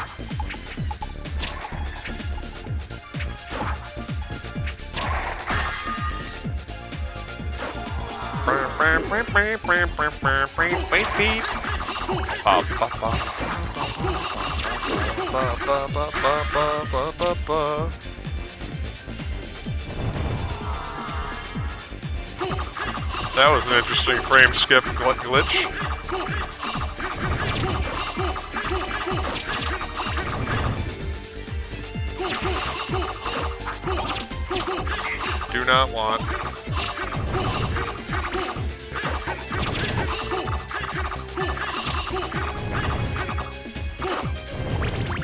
That was an interesting frame skip glitch. Do not want.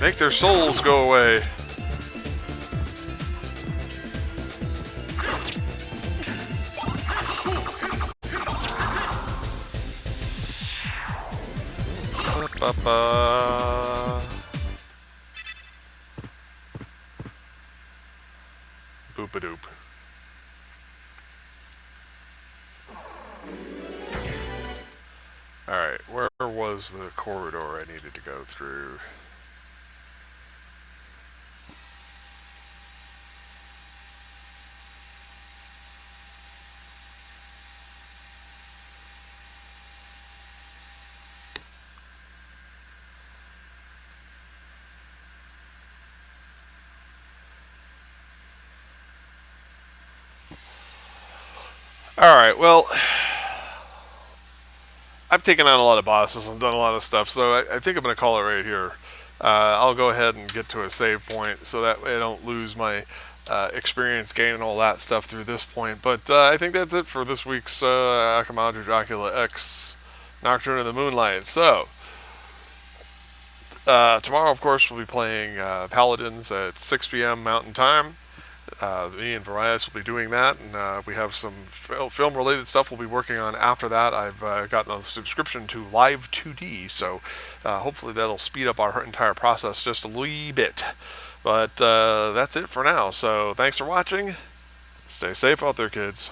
Make their souls go away. Boop-a-doop. Alright, where was the corridor I needed to go through? All right. Well, I've taken on a lot of bosses and done a lot of stuff, so I think I'm going to call it right here. I'll go ahead and get to a save point so that way I don't lose my experience gain and all that stuff through this point. But I think that's it for this week's Akumajo Dracula X Nocturne of the Moonlight. So, tomorrow, of course, we'll be playing Paladins at 6 p.m. Mountain Time. Me and Varias will be doing that, and we have some film-related stuff we'll be working on after that. I've gotten a subscription to Live 2D, so hopefully that'll speed up our entire process just a wee bit. But that's it for now, so thanks for watching. Stay safe out there, kids.